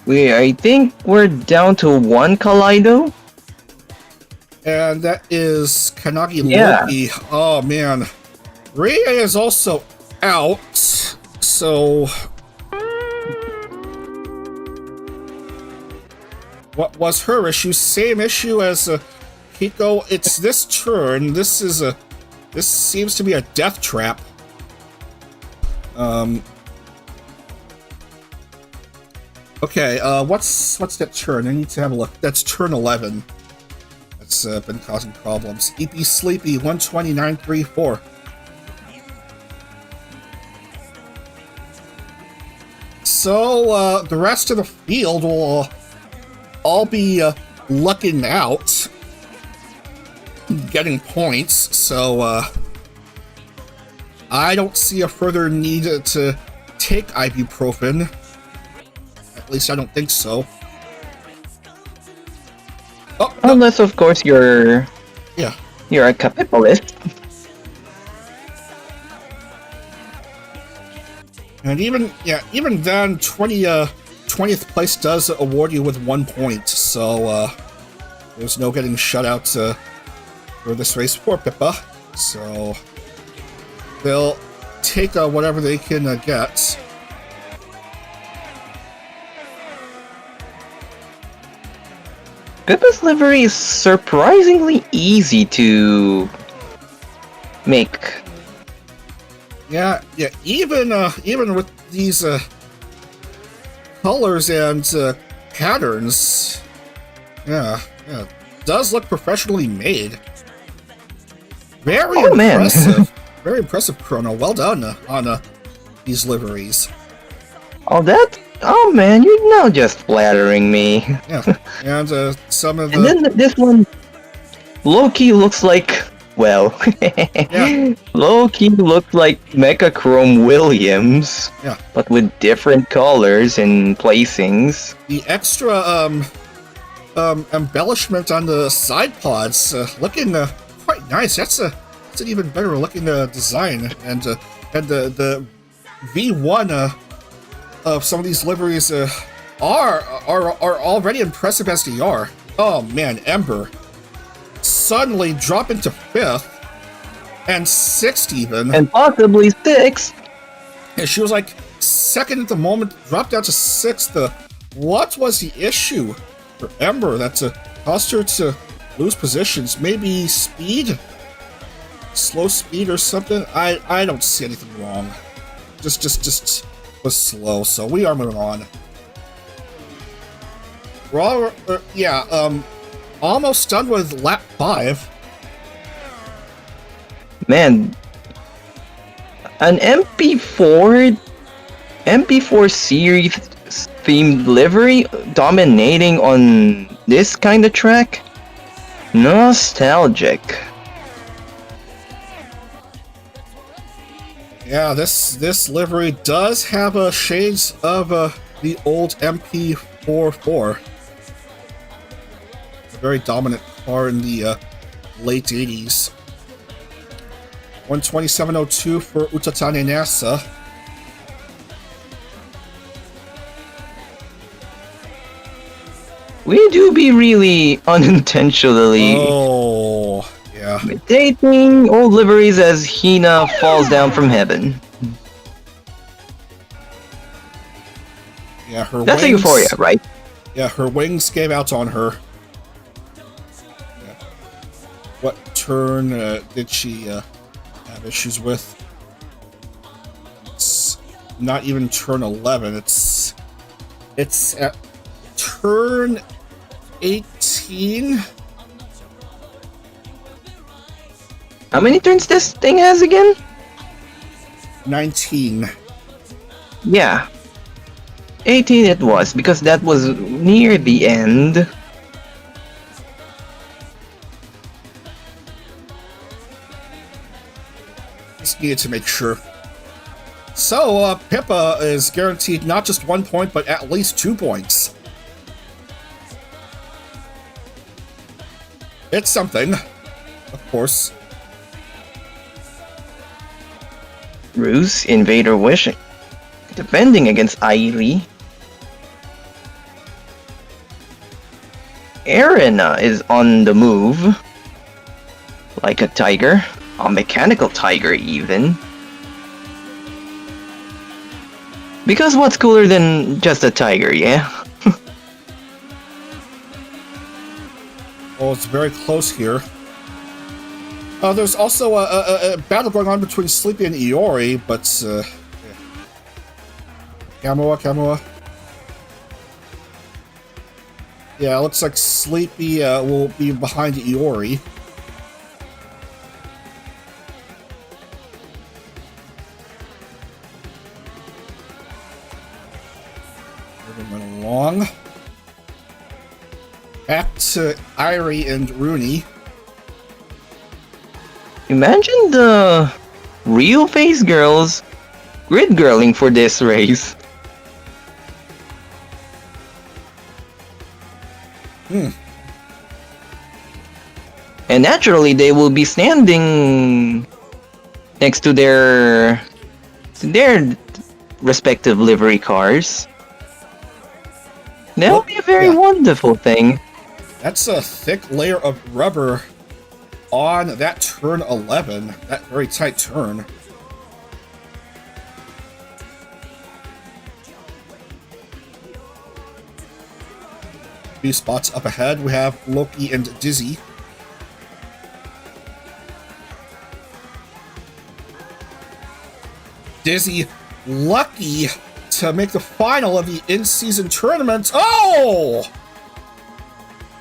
Speaker 2: I think we're down to one Kaleido?
Speaker 1: And that is Kanagi
Speaker 2: Yeah.
Speaker 1: Loki. Oh man. Ray is also out, so... What was her issue? Same issue as Pico. It's this turn. This seems to be a death trap. Okay, what's that turn? I need to have a look. That's turn 11. That's been causing problems. EP Sleepy 129.34. So the rest of the field will all be lucking out, getting points. So I don't see a further need to take ibuprofen. At least I don't think so. Oh, no.
Speaker 2: Unless, of course, you're a capitalist.
Speaker 1: And even then, 20th place does award you with 1 point. So there's no getting shut out for this race for Pippa. So they'll take whatever they can get.
Speaker 2: Pippa's livery is surprisingly easy to make.
Speaker 1: Yeah. Even with these colors and patterns, yeah, does look professionally made. Very impressive.
Speaker 2: Man.
Speaker 1: Very impressive, Chrono. Well done on these liveries.
Speaker 2: Oh man, you're now just flattering me.
Speaker 1: Yeah, and some of the...
Speaker 2: And then this one, low-key looks like, well,
Speaker 1: Yeah.
Speaker 2: low-key looks like Mechachrome Williams,
Speaker 1: Yeah.
Speaker 2: but with different colors and placings.
Speaker 1: The extra embellishment on the side pods looking quite nice. That's an even better looking design, and the V1 of some of these liveries are already impressive as they are. Oh man, Ember suddenly drop into 5th and 6th even,
Speaker 2: And possibly 6th.
Speaker 1: and she was like 2nd at the moment, dropped down to 6th. What was the issue for Ember that caused her to lose positions? Maybe speed, slow speed or something. I don't see anything wrong. Just was slow. So we are moving on. We're all, almost done with lap 5.
Speaker 2: Man, an MP4 series themed livery dominating on this kind of track? Nostalgic.
Speaker 1: Yeah, this livery does have shades of the old MP4. A very dominant car in the late 80s. 127.02 for Utatane Nasa.
Speaker 2: We do be really unintentionally
Speaker 1: Yeah.
Speaker 2: dating old liveries as Hina falls down from heaven.
Speaker 1: Yeah, her
Speaker 2: That's
Speaker 1: wings...
Speaker 2: Euphoria, right?
Speaker 1: Yeah, her wings gave out on her. Yeah. What turn did she have issues with? It's not even turn 11. It's at turn 18.
Speaker 2: How many turns this thing has again?
Speaker 1: 19.
Speaker 2: Yeah. 18 it was, because that was near the end.
Speaker 1: Just needed to make sure. So, Pippa is guaranteed not just 1 point, but at least 2 points. It's something, of course.
Speaker 2: Ruse, Invader Wish, defending against Aili. Arena is on the move. Like a tiger. A mechanical tiger, even. Because what's cooler than just a tiger, yeah?
Speaker 1: Oh, it's very close here. There's also a battle going on between Sleepy and Iori, but yeah. Kamua. Yeah, it looks like Sleepy will be behind Iori. Moving along. Back to Irie and Rooney.
Speaker 2: Imagine the real face girls grid girling for this race. And naturally, they will be standing next to their respective livery cars. That would be a very wonderful thing.
Speaker 1: That's a thick layer of rubber on that turn 11, that very tight turn. Few spots up ahead, we have Loki and Dizzy. Dizzy lucky to make the final of the in-season tournament. Oh!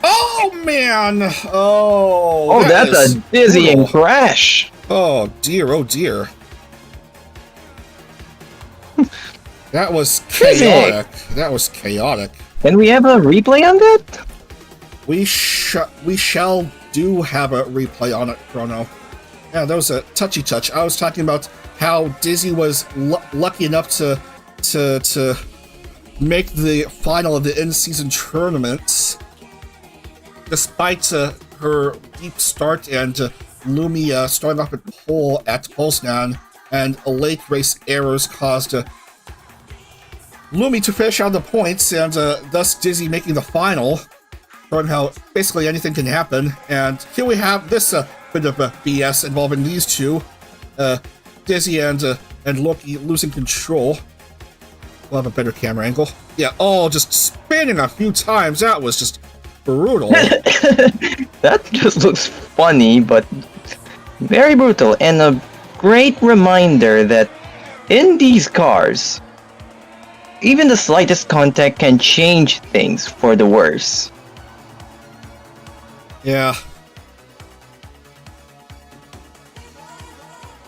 Speaker 1: Oh, man! Oh,
Speaker 2: that's a dizzying crash!
Speaker 1: Oh, dear, oh, dear. That was chaotic. That was chaotic.
Speaker 2: Can we have a replay on that?
Speaker 1: We shall do have a replay on it, Chrono. Yeah, that was a touchy touch. I was talking about how Dizzy was lucky enough to make the final of the in-season tournament, despite her deep start and Lumi starting off at pole at Poznan, and a late race errors caused Lumi to finish out the points, and thus Dizzy making the final, showing how basically anything can happen. And here we have this bit of BS involving these two, Dizzy and Loki losing control. We'll have a better camera angle. Yeah, just spinning a few times. That was just brutal.
Speaker 2: That just looks funny, but very brutal, and a great reminder that in these cars, even the slightest contact can change things for the worse.
Speaker 1: Yeah.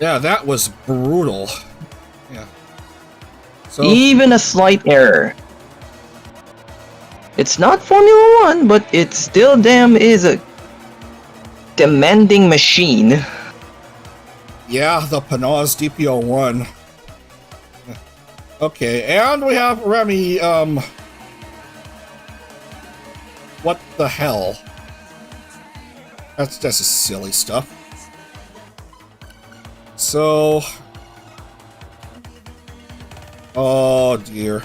Speaker 1: Yeah, that was brutal. Yeah. So
Speaker 2: Even a slight error. It's not Formula 1, but it still damn is a demanding machine.
Speaker 1: yeah, the Panaz DPO1. Okay, and we have Remy, what the hell? That's just silly stuff. So, oh dear.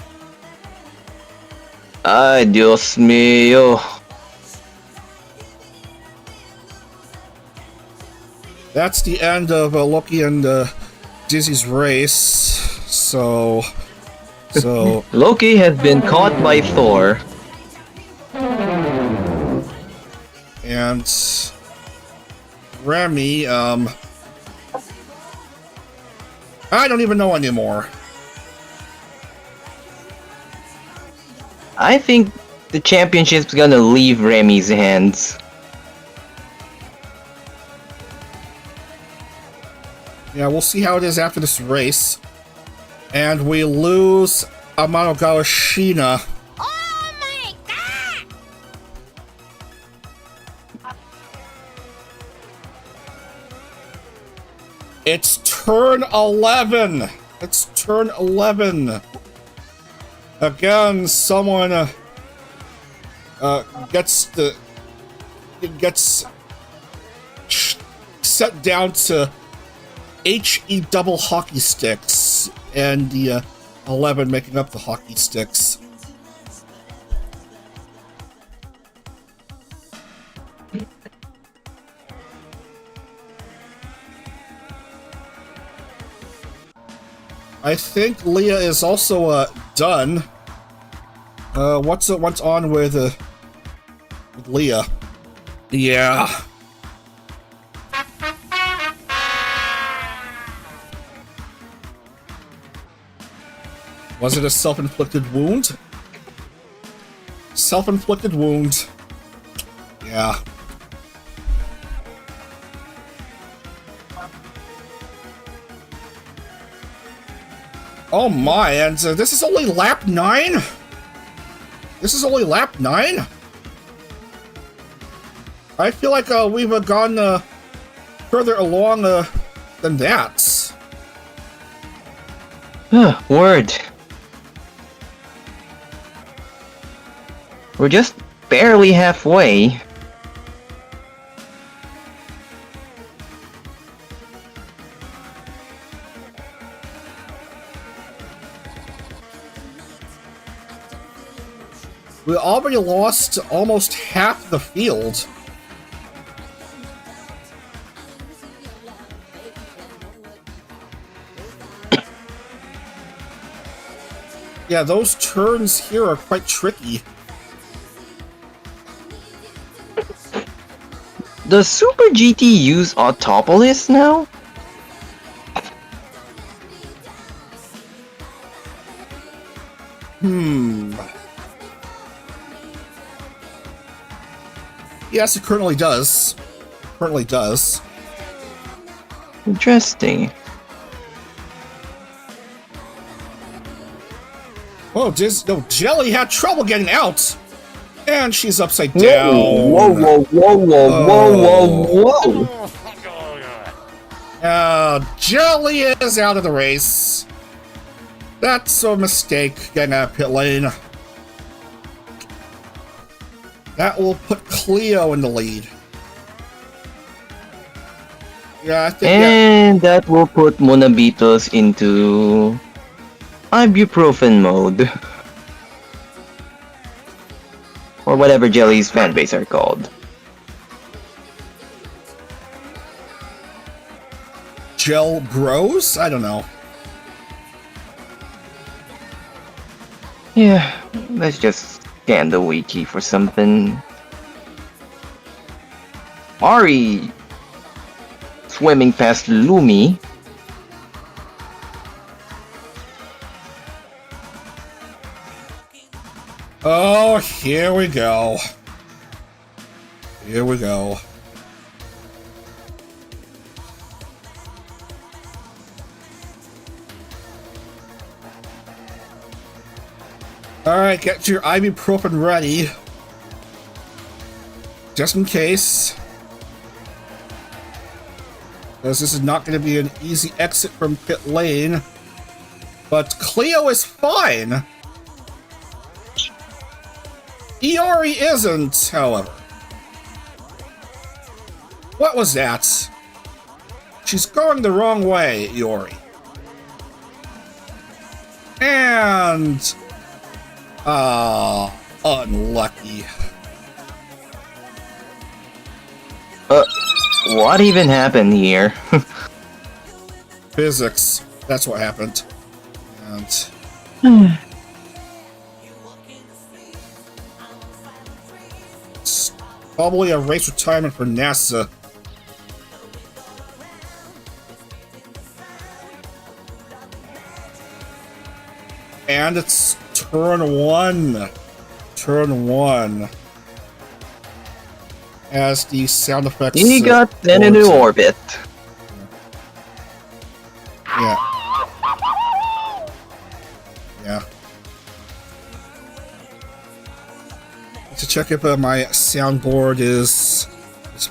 Speaker 2: Ay, Dios mío.
Speaker 1: That's the end of Loki and Dizzy's race. So
Speaker 2: Loki has been caught by Thor.
Speaker 1: and Remy, I don't even know anymore.
Speaker 2: I think the championship's gonna leave Remy's hands.
Speaker 1: Yeah, we'll see how it is after this race. And we lose Amanogawa Sheena.
Speaker 4: Oh my god!
Speaker 1: It's turn 11. It's turn 11. Again, someone gets set down to HE double hockey sticks, and the 11 making up the hockey sticks. I think Leah is also done. What's on with Leah? Yeah. Was it a self-inflicted wound? Self-inflicted wound. Yeah. Oh my, and this is only lap 9? This is only lap 9? I feel like we've gone further along than that.
Speaker 2: Word. We're just barely halfway.
Speaker 1: We already lost almost half the field. Yeah, those turns here are quite tricky.
Speaker 2: Does Super GT use Autopolis now?
Speaker 1: Yes, it currently does. Currently does.
Speaker 2: Interesting.
Speaker 1: Oh, no, Jelly had trouble getting out. And she's upside down.
Speaker 2: Whoa, whoa, whoa, whoa, whoa, whoa, whoa.
Speaker 1: Jelly is out of the race. That's a mistake, getting out of pit lane. That will put Cleo in the lead. Yeah, I think.
Speaker 2: And that will put Monabitos into ibuprofen mode. Or whatever Jelly's fanbase are called.
Speaker 1: Gel Bros? I don't know.
Speaker 2: Yeah, let's just scan the wiki for something. Ari swimming past Lumi.
Speaker 1: Oh, here we go. Here we go. Alright, get your ibuprofen ready. Just in case. Because this is not going to be an easy exit from pit lane. But Cleo is fine. Iori isn't, however. What was that? She's going the wrong way, Iori. And... unlucky.
Speaker 2: What even happened here?
Speaker 1: Physics. That's what happened. And... it's probably a race retirement for NASA. And it's turn 1. Turn 1. As the sound effects...
Speaker 2: He got sent into orbit.
Speaker 1: check if my soundboard is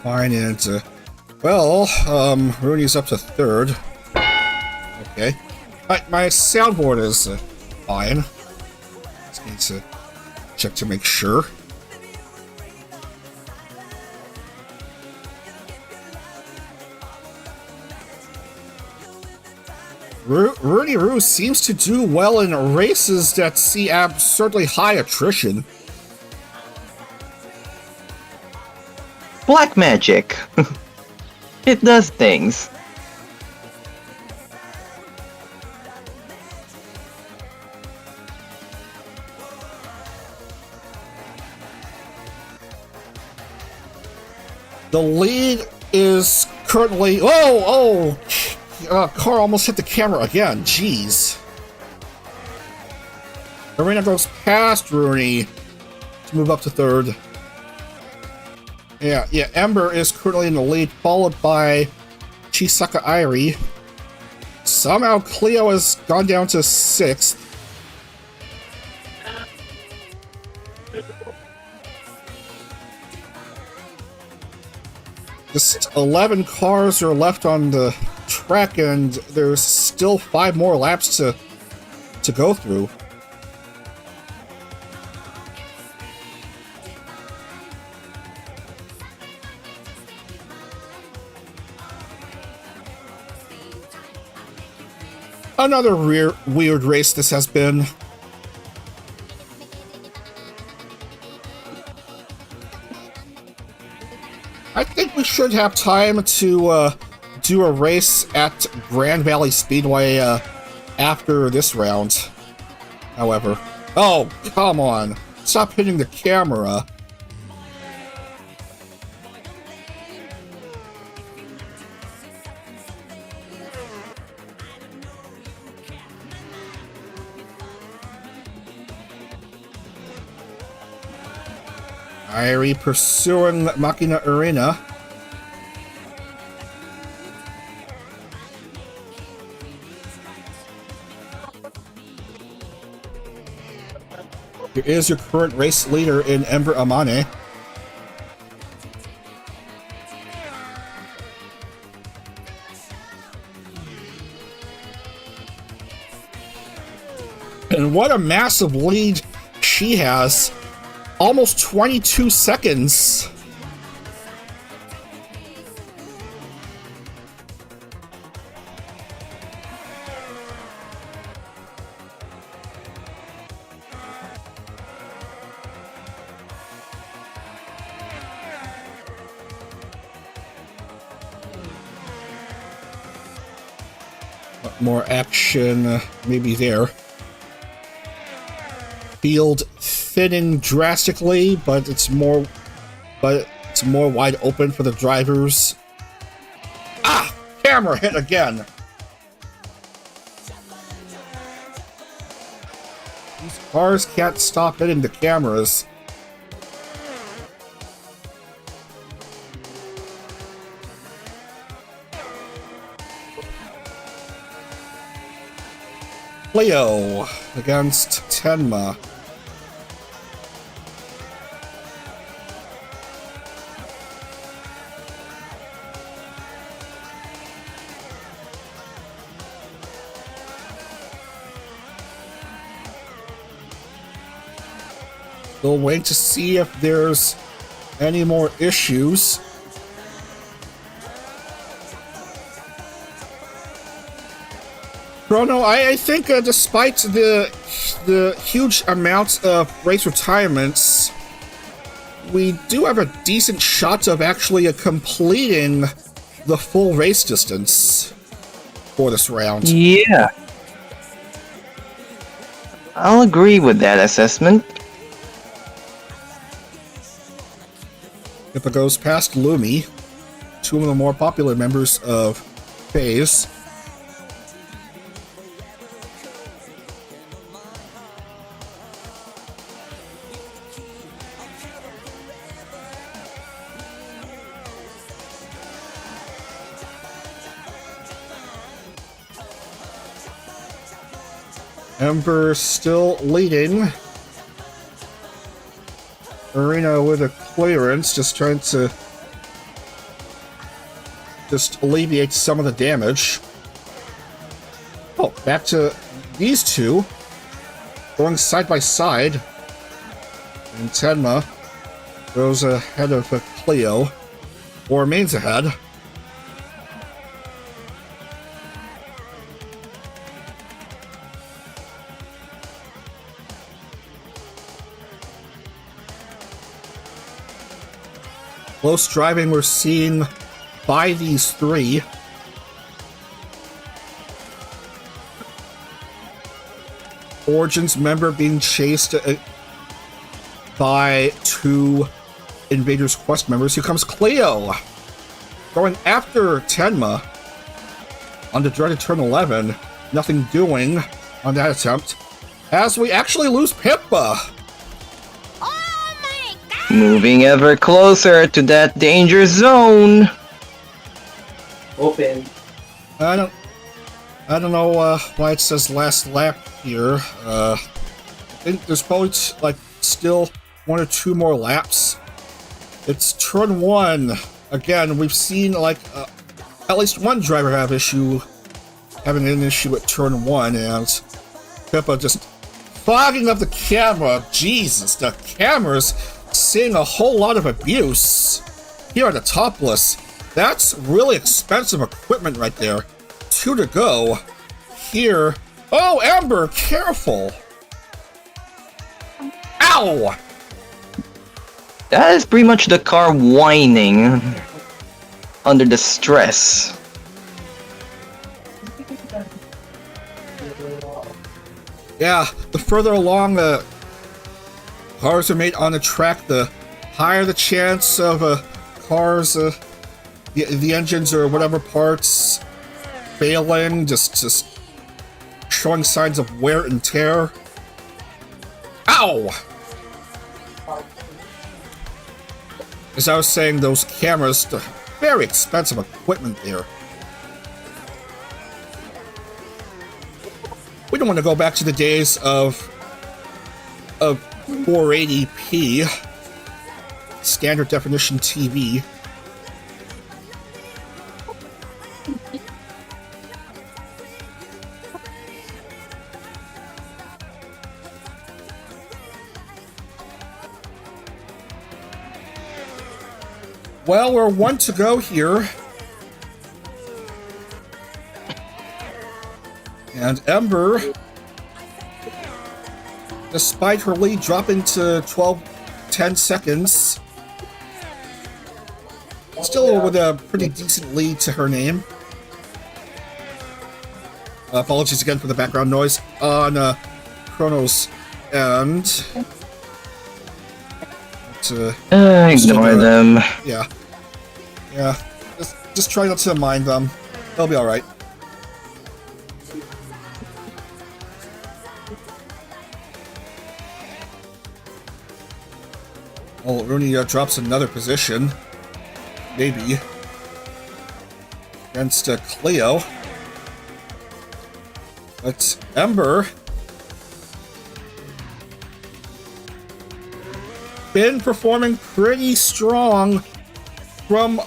Speaker 1: fine, and well, Rooney's up to third. Okay, my soundboard is fine. Just need to check to make sure. Rooney Roo seems to do well in races that see absurdly high attrition.
Speaker 2: Black magic. It does things.
Speaker 1: The lead is currently... car almost hit the camera again. Jeez. Arena goes past Rooney to move up to third. Yeah, Ember is currently in the lead, followed by Chisaka Airi. Somehow Cleo has gone down to 6th. Just 11 cars are left on the track, and there's still 5 more laps to go through. Another weird race this has been. I think we should have time to do a race at Grand Valley Speedway after this round. However, oh, come on. Stop hitting the camera. Airi pursuing Machina Arena. Here is your current race leader in Ember Amane. And what a massive lead she has. Almost 22 seconds. More action, maybe there. Field thinning drastically, but it's more wide open for the drivers. Ah! Camera hit again. These cars can't stop hitting the cameras. Leo against Tenma. We'll wait to see if there's any more issues. Chrono, I think despite the huge amounts of race retirements, we do have a decent shot of actually completing the full race distance for this round.
Speaker 2: Yeah. I'll agree with that assessment.
Speaker 1: If it goes past Lumi, two of the more popular members of Phase. Ember still leading. Arena with a clearance, just trying to just alleviate some of the damage. Oh, back to these two going side by side. And Tenma goes ahead of Cleo, or remains ahead. Close driving we're seeing by these three. Origins member being chased by two Invaders Quest members. Here comes Cleo going after Tenma on the dreaded turn 11. Nothing doing on that attempt, as we actually lose Pippa.
Speaker 2: Moving ever closer to that danger zone. Open.
Speaker 1: I don't know why it says last lap here. I think there's probably like still 1 or 2 more laps. It's turn 1. Again, we've seen like at least one driver having an issue with turn 1, and Pippa just fogging up the camera. Jesus, the camera's seeing a whole lot of abuse here at Autopolis. That's really expensive equipment right there. 2 to go here. Oh, Amber, careful! Ow!
Speaker 2: That is pretty much the car whining under the stress.
Speaker 1: Yeah, the further along the cars are made on the track, the higher the chance of cars, the engines or whatever parts failing, just showing signs of wear and tear. Ow! As I was saying, those cameras, the very expensive equipment there. We don't want to go back to the days of 480p standard definition TV. Well, we're 1 to go here. And Ember, despite her lead dropping to 10 seconds, still with a pretty decent lead to her name. Apologies again for the background noise on Chrono's end.
Speaker 2: Ignore them.
Speaker 1: Yeah. Just try not to mind them. They'll be all right. Oh, Rooney drops another position. Maybe. Against Cleo. But Ember been performing pretty strong from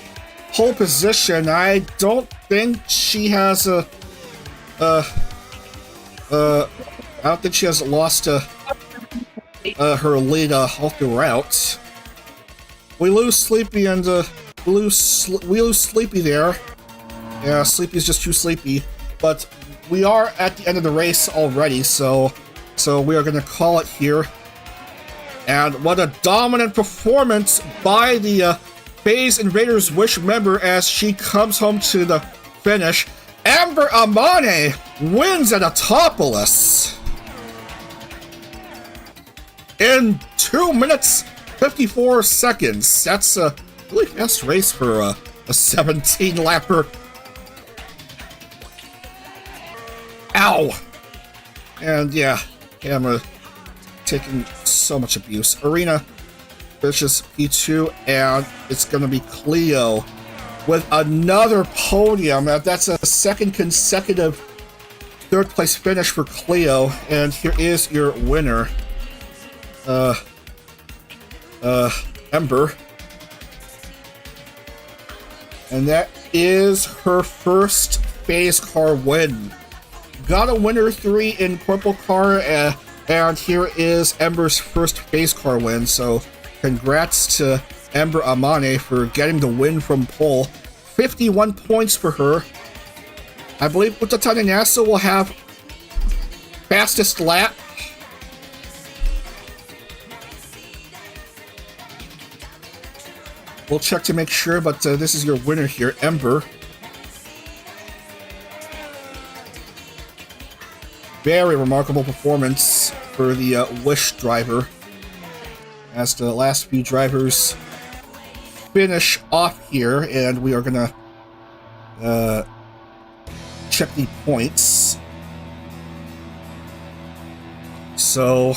Speaker 1: pole position. I don't think she has I don't think she has lost her lead all throughout. We lose Sleepy and we lose Sleepy there. Yeah, Sleepy's just too sleepy. But we are at the end of the race already, so we are gonna call it here. And what a dominant performance by the Phase Invaders Wish member as she comes home to the finish. Amber Amane wins at Autopolis in 2 minutes 54 seconds. That's a really fast race for a 17-lapper. Ow! And yeah, camera taking so much abuse. Arena finishes P2, and it's going to be Cleo with another podium. That's a second consecutive third place finish for Cleo, and here is your winner. Ember. And that is her first PhaseCar win. Got a winner 3 in Purple Car, and here is Ember's first PhaseCar win. So congrats to Ember Amane for getting the win from pole. 51 points for her. I believe Utatane Nasa will have fastest lap. We'll check to make sure, but this is your winner here, Ember. Very remarkable performance for the Wish driver, as the last few drivers finish off here, and we are gonna check the points. So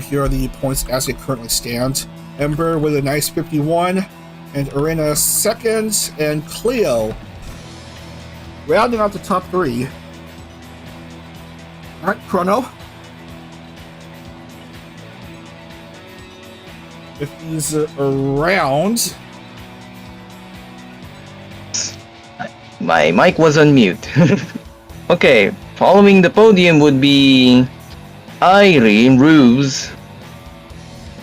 Speaker 1: here are the points as they currently stand. Ember with a nice 51, and Arena second, and Cleo rounding out the top 3. Alright, Chrono. If he's around.
Speaker 2: My mic was on mute. Okay, following the podium would be Irene, Ruse,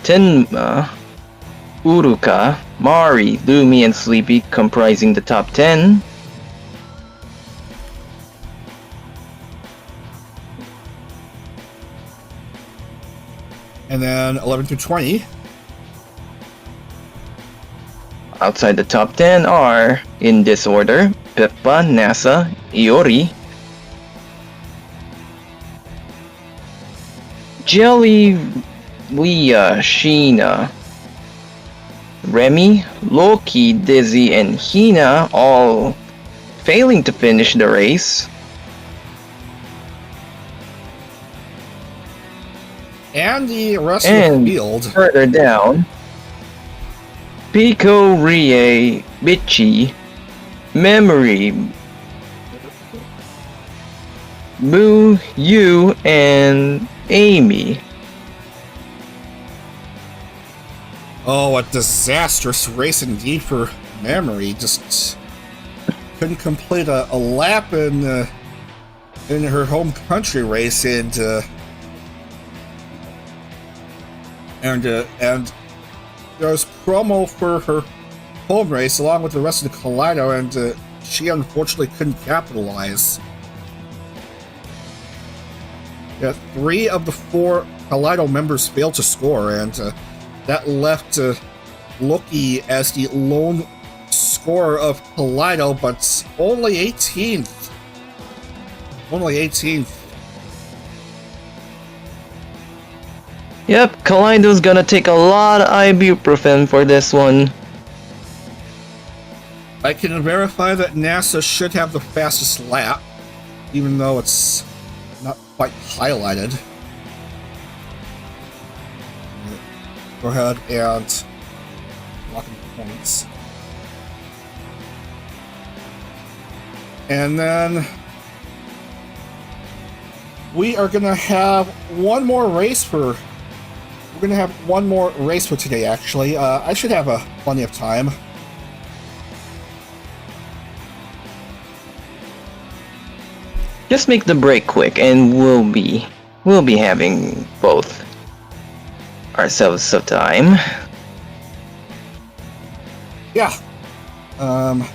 Speaker 2: Tenma, Uruka, Mari, Lumi, and Sleepy comprising the top 10.
Speaker 1: And then 11 through 20.
Speaker 2: Outside the top 10 are, in this order, Peppa, Nasa, Iori, Jelly, Leah, Sheena, Remy, Loki, Dizzy, and Hina all failing to finish the race.
Speaker 1: And the rest of the field.
Speaker 2: Further down, Pico, Rie, Bitchy, Memory, Moo, Yu, and Amy.
Speaker 1: Oh, a disastrous race indeed for Memory. Just couldn't complete a lap in her home country race, and there was promo for her home race along with the rest of the Kaleido, and she unfortunately couldn't capitalize. Yeah, 3 of the 4 Kaleido members failed to score, and that left Loki as the lone scorer of Kaleido, but only 18th. Only 18th.
Speaker 2: Yep, Kaleido's gonna take a lot of ibuprofen for this one.
Speaker 1: I can verify that NASA should have the fastest lap, even though it's not quite highlighted. Go ahead and lock in the points. And then we are gonna have one more race for. We're gonna have one more race for today. Actually, I should have plenty of time.
Speaker 2: Just make the break quick, and we'll be having both ourselves some time.
Speaker 1: Yeah.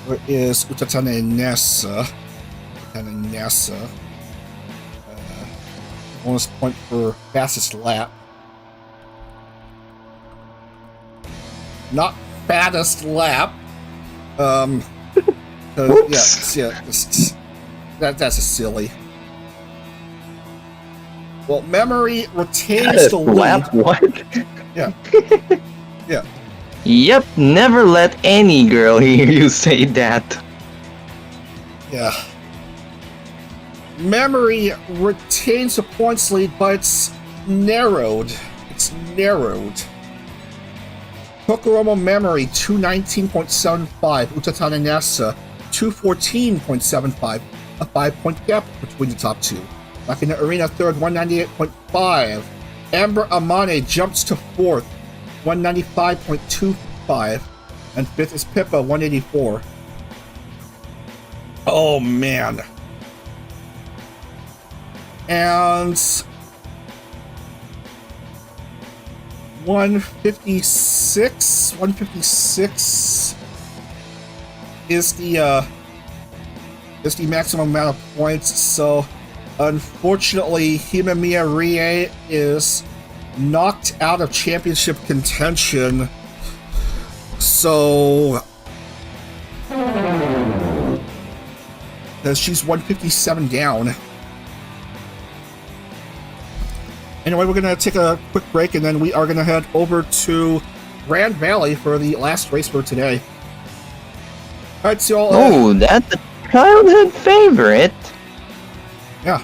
Speaker 1: Where is Utatane Nasa? Utatane Nasa. Bonus point for fastest lap. Not fattest lap. Yeah, that's a silly. Well, Memory retains the lead.
Speaker 2: Lap what?
Speaker 1: Yeah. Yeah.
Speaker 2: Yep, never let any girl hear you say that.
Speaker 1: Yeah. Memory retains the points lead, but it's narrowed. It's narrowed. Tokoromo Memory 219.75, Utatane Nasa 214.75, a 5-point gap between the top 2. Back in the Arena third, 198.5, Amber Amane jumps to 4th, 195.25. And 5th is Pippa, 184. Oh, man. And 156 is the maximum amount of points. So unfortunately, Himamiya Rie is knocked out of championship contention. So she's 157 down. Anyway, we're going to take a quick break, and then we are going to head over to Grand Valley for the last race for today. All right, so
Speaker 2: oh, that's a childhood favorite.
Speaker 1: Yeah.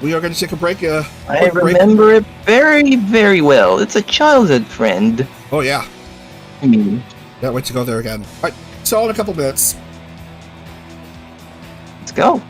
Speaker 1: We are going to take a break.
Speaker 2: I remember it very, very well. It's a childhood friend.
Speaker 1: Oh, yeah.
Speaker 2: Mm.
Speaker 1: Can't wait to go there again. All right, so in a couple minutes.
Speaker 2: Let's go.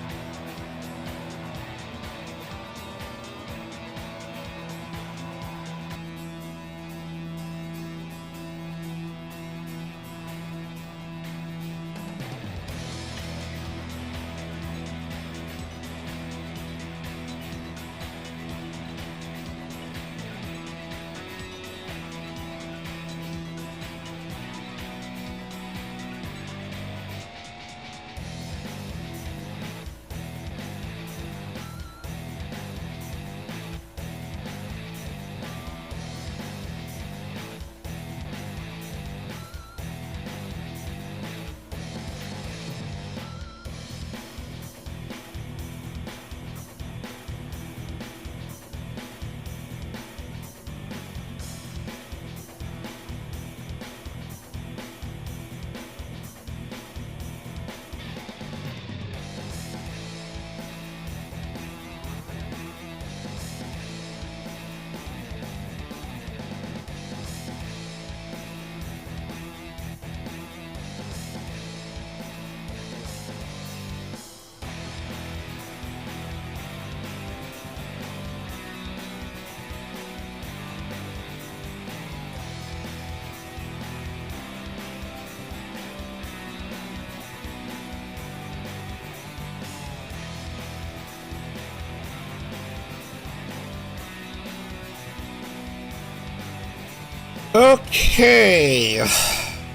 Speaker 1: Okay,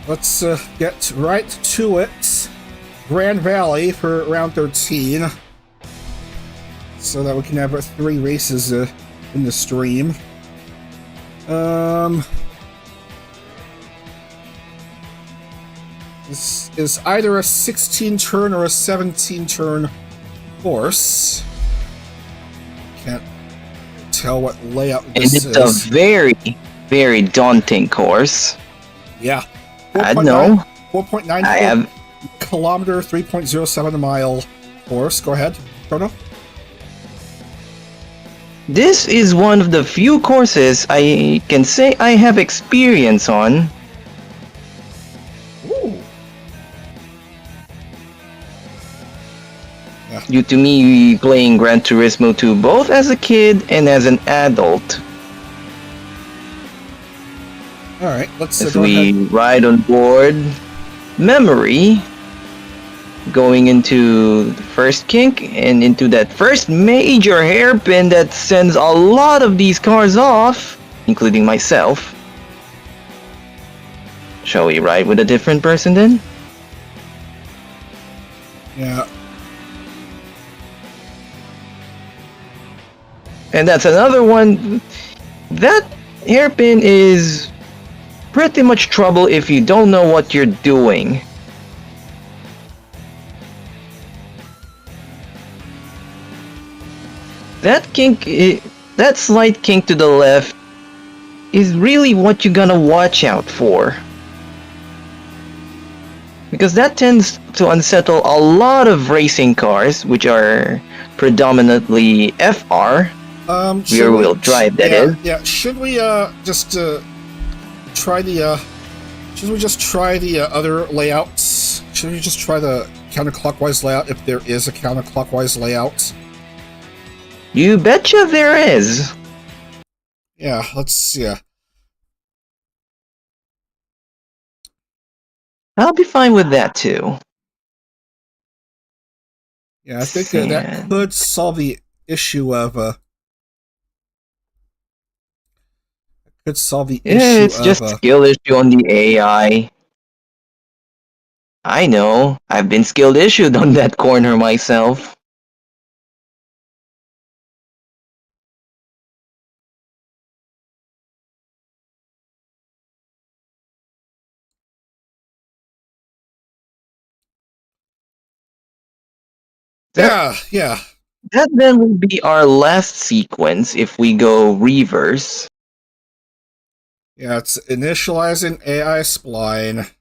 Speaker 1: let's get right to it. Grand Valley for round 13, so that we can have 3 races in the stream. This is either a 16-turn or a 17-turn course. Can't tell what layout this is.
Speaker 2: And it's a very, very daunting course.
Speaker 1: Yeah.
Speaker 2: I know.
Speaker 1: 4.9 kilometer, 3.07 mile course. Go ahead, Chrono.
Speaker 2: This is one of the few courses I can say I have experience on.
Speaker 1: Ooh. Yeah.
Speaker 2: Due to me playing Gran Turismo 2 both as a kid and as an adult.
Speaker 1: Alright, let's
Speaker 2: As
Speaker 1: go
Speaker 2: we
Speaker 1: ahead.
Speaker 2: ride on board Memory, going into the first kink and into that first major hairpin that sends a lot of these cars off, including myself. Shall we ride with a different person then?
Speaker 1: Yeah.
Speaker 2: And that's another one. That hairpin is pretty much trouble if you don't know what you're doing. That kink, that slight kink to the left is really what you're gonna watch out for. Because that tends to unsettle a lot of racing cars, which are predominantly FR. Rear wheel drive, that is.
Speaker 1: Yeah, should we just try the should we just try the other layouts? Should we just try the counterclockwise layout if there is a counterclockwise layout?
Speaker 2: You betcha there is.
Speaker 1: Yeah, let's, yeah.
Speaker 2: I'll be fine with that too.
Speaker 1: Yeah, I think that could solve the issue of,
Speaker 2: It's just skill issue on the AI. I know. I've been skill issued on that corner myself.
Speaker 1: yeah.
Speaker 2: That then will be our last sequence if we go reverse.
Speaker 1: Yeah, it's initializing AI spline.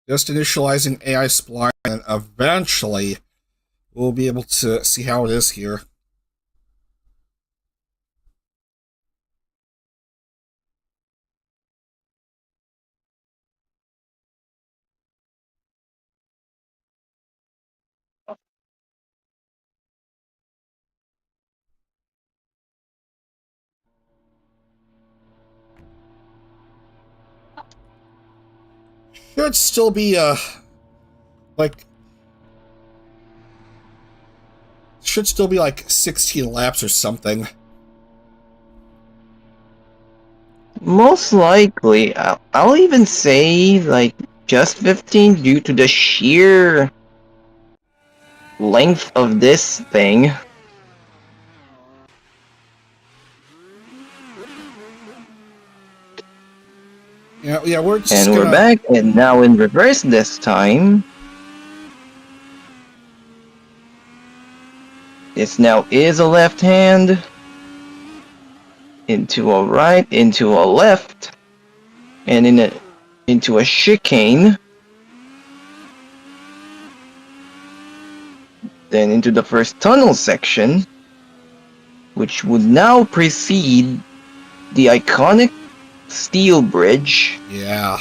Speaker 1: Just initializing AI spline, and eventually we'll be able to see how it is here. Should still be, should still be like 16 laps or something.
Speaker 2: Most likely, I'll even say like just 15 due to the sheer length of this thing.
Speaker 1: Yeah, we're just
Speaker 2: And we're back, and now in reverse this time. This now is a left hand. Into a right, into a left. And into a chicane. Then into the first tunnel section. Which would now precede the iconic steel bridge.
Speaker 1: Yeah.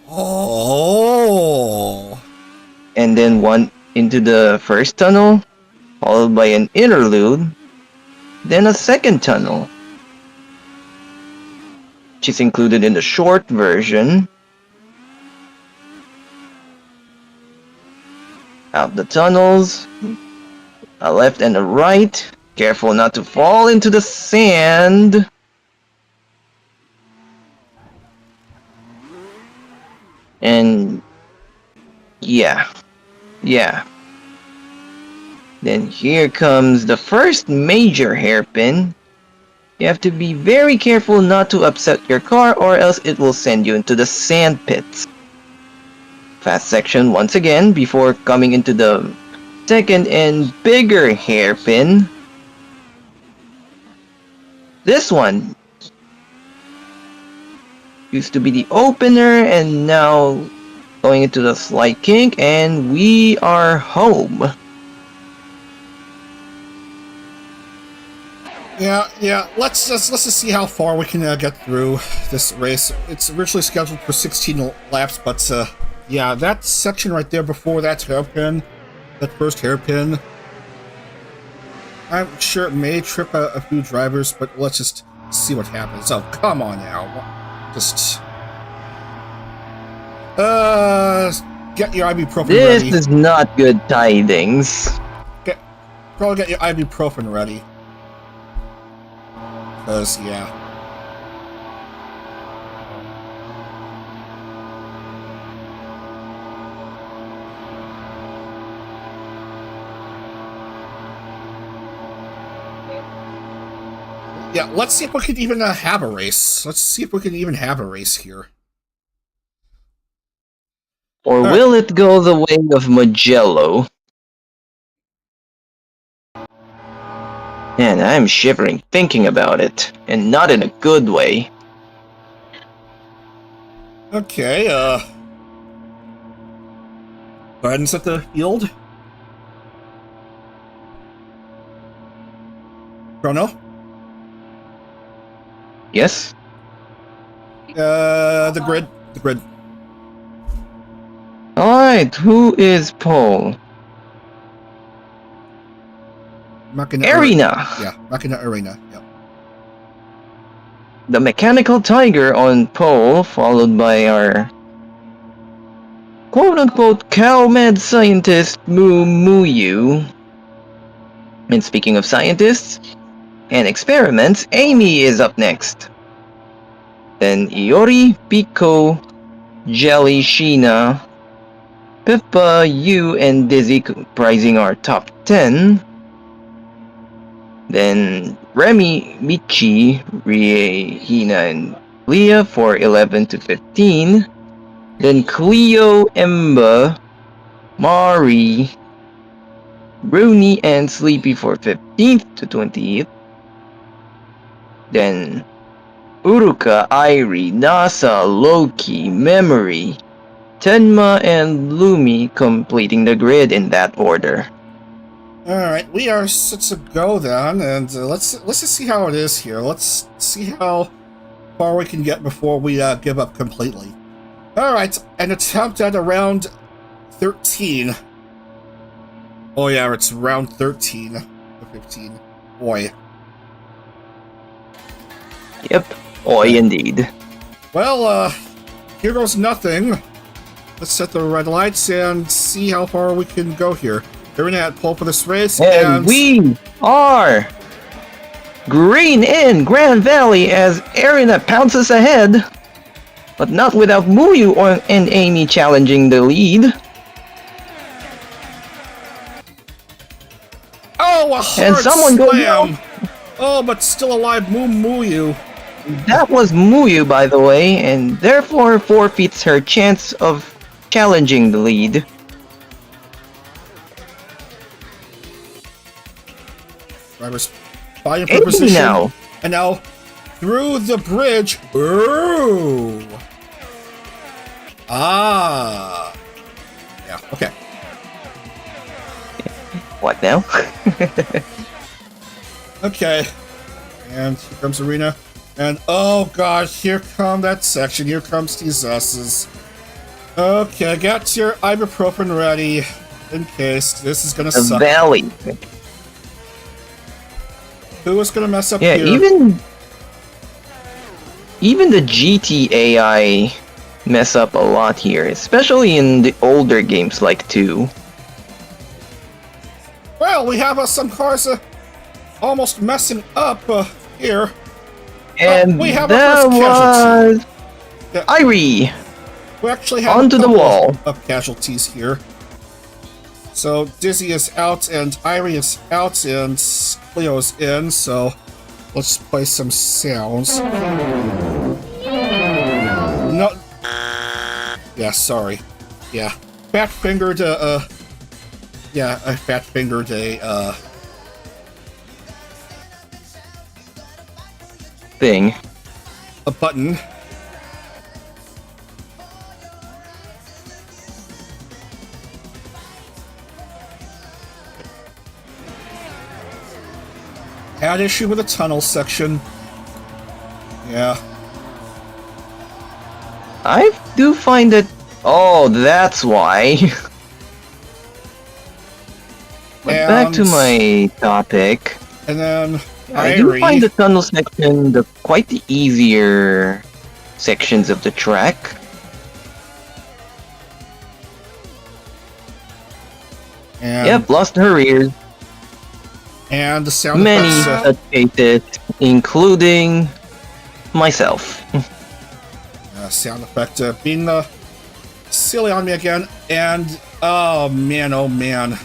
Speaker 1: Oh.
Speaker 2: And then one into the first tunnel, followed by an interlude, then a second tunnel, which is included in the short version. Out the tunnels, a left and a right. Careful not to fall into the sand. And yeah. Then here comes the first major hairpin. You have to be very careful not to upset your car or else it will send you into the sand pits. Fast section once again before coming into the second and bigger hairpin. This one used to be the opener and now going into the slight kink, and we are home.
Speaker 1: Yeah. Let's just see how far we can get through this race. It's originally scheduled for 16 laps, but yeah, that section right there before that hairpin, that first hairpin, I'm sure it may trip a few drivers, but let's just see what happens. Oh, come on now. Just get your ibuprofen ready.
Speaker 2: This is not good tidings.
Speaker 1: Probably get your ibuprofen ready. Because, yeah. Yeah, let's see if we can even have a race. Let's see if we can even have a race here.
Speaker 2: Or will it go the way of Mugello? Man, I'm shivering thinking about it, and not in a good way.
Speaker 1: Okay, go ahead and set the field. Chrono?
Speaker 2: Yes?
Speaker 1: The grid.
Speaker 2: Alright, who is Paul? Arena.
Speaker 1: Yeah, Machina Arena. Yep.
Speaker 2: The Mechanical Tiger on pole, followed by our quote-unquote cow-mad scientist Muyu. And speaking of scientists and experiments, Amy is up next. Then Iori, Pico, Jelly, Sheena, Pippa, Yu, and Dizzy comprising our top 10. Then Remy, Michi, Rie, Hina, and Leah for 11 to 15. Then Cleo, Emba, Mari, Bruni, and Sleepy for 15th to 28th. Then Uruka, Irie, Nasa, Loki, Memory, Tenma, and Lumi completing the grid in that order.
Speaker 1: Alright, we are set to go then, and let's just see how it is here. Let's see how far we can get before we give up completely. Alright, an attempt at around 13. Oh yeah, it's round 13 or 15. Boy.
Speaker 2: Yep, oi indeed.
Speaker 1: Well, here goes nothing. Let's set the red lights and see how far we can go here. They're in at pole for this race,
Speaker 2: And we are green in Grand Valley as Arena pounces ahead, but not without Muyu and Amy challenging the lead.
Speaker 1: Oh, a hard
Speaker 2: And someone goes
Speaker 1: slam! Oh, but still alive, Muyu.
Speaker 2: That was Muyu, by the way, and therefore forfeits her chance of challenging the lead.
Speaker 1: Driver's fine in position.
Speaker 2: Now.
Speaker 1: And now, through the bridge. Ooh. Ah. Yeah, okay.
Speaker 2: What now?
Speaker 1: Okay. And here comes Arena. And oh god, here come that section. Here comes these S's. Okay, get your ibuprofen ready in case this is gonna
Speaker 2: The
Speaker 1: suck.
Speaker 2: Valley.
Speaker 1: Who is gonna mess up
Speaker 2: Yeah,
Speaker 1: here?
Speaker 2: even the GTAI mess up a lot here, especially in the older games like 2.
Speaker 1: Well, we have some cars almost messing up here.
Speaker 2: And
Speaker 1: we have
Speaker 2: that
Speaker 1: our first casualty.
Speaker 2: was
Speaker 1: Yeah.
Speaker 2: Irie.
Speaker 1: We actually have
Speaker 2: Onto
Speaker 1: a
Speaker 2: the
Speaker 1: couple
Speaker 2: wall.
Speaker 1: of casualties here. So Dizzy is out and Irie is out and Cleo is in, so let's play some sounds. No. Yeah, sorry. Yeah. Fat fingered yeah, I fat fingered a
Speaker 2: Thing.
Speaker 1: a button. Had issue with the tunnel section. Yeah.
Speaker 2: I do find that... Oh, that's why. But back to my topic.
Speaker 1: And then
Speaker 2: I do find the tunnel section quite the easier sections of the track.
Speaker 1: and,
Speaker 2: Yep, lost her ears.
Speaker 1: and the sound
Speaker 2: Many
Speaker 1: effects.
Speaker 2: cases, including myself.
Speaker 1: Sound effect being silly on me again. And oh man.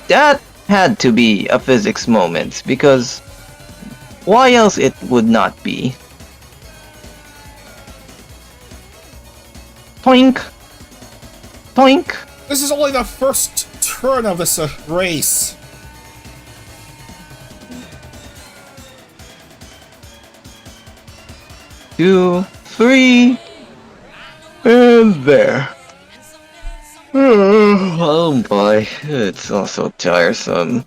Speaker 2: That had to be a physics moment, because why else it would not be? Poink! Poink!
Speaker 1: This is only the first turn of this race.
Speaker 2: Two, three, and there. Oh boy, it's also tiresome.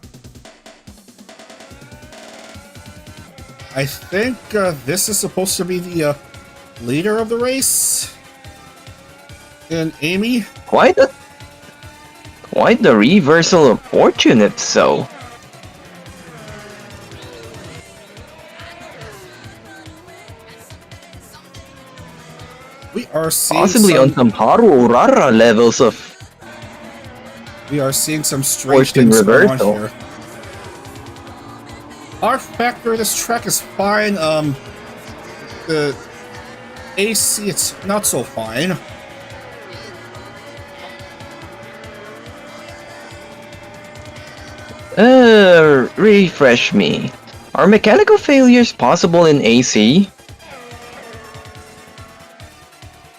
Speaker 1: I think this is supposed to be the leader of the race. And Amy?
Speaker 2: Quite Quite the reversal of fortune, if so.
Speaker 1: We are seeing
Speaker 2: Possibly on some Haru Rara levels of
Speaker 1: we are seeing some strange
Speaker 2: fortune
Speaker 1: things going on
Speaker 2: reversal.
Speaker 1: here. Our factor, this track is fine. The AC, it's not so fine.
Speaker 2: Refresh me. Are mechanical failures possible in AC?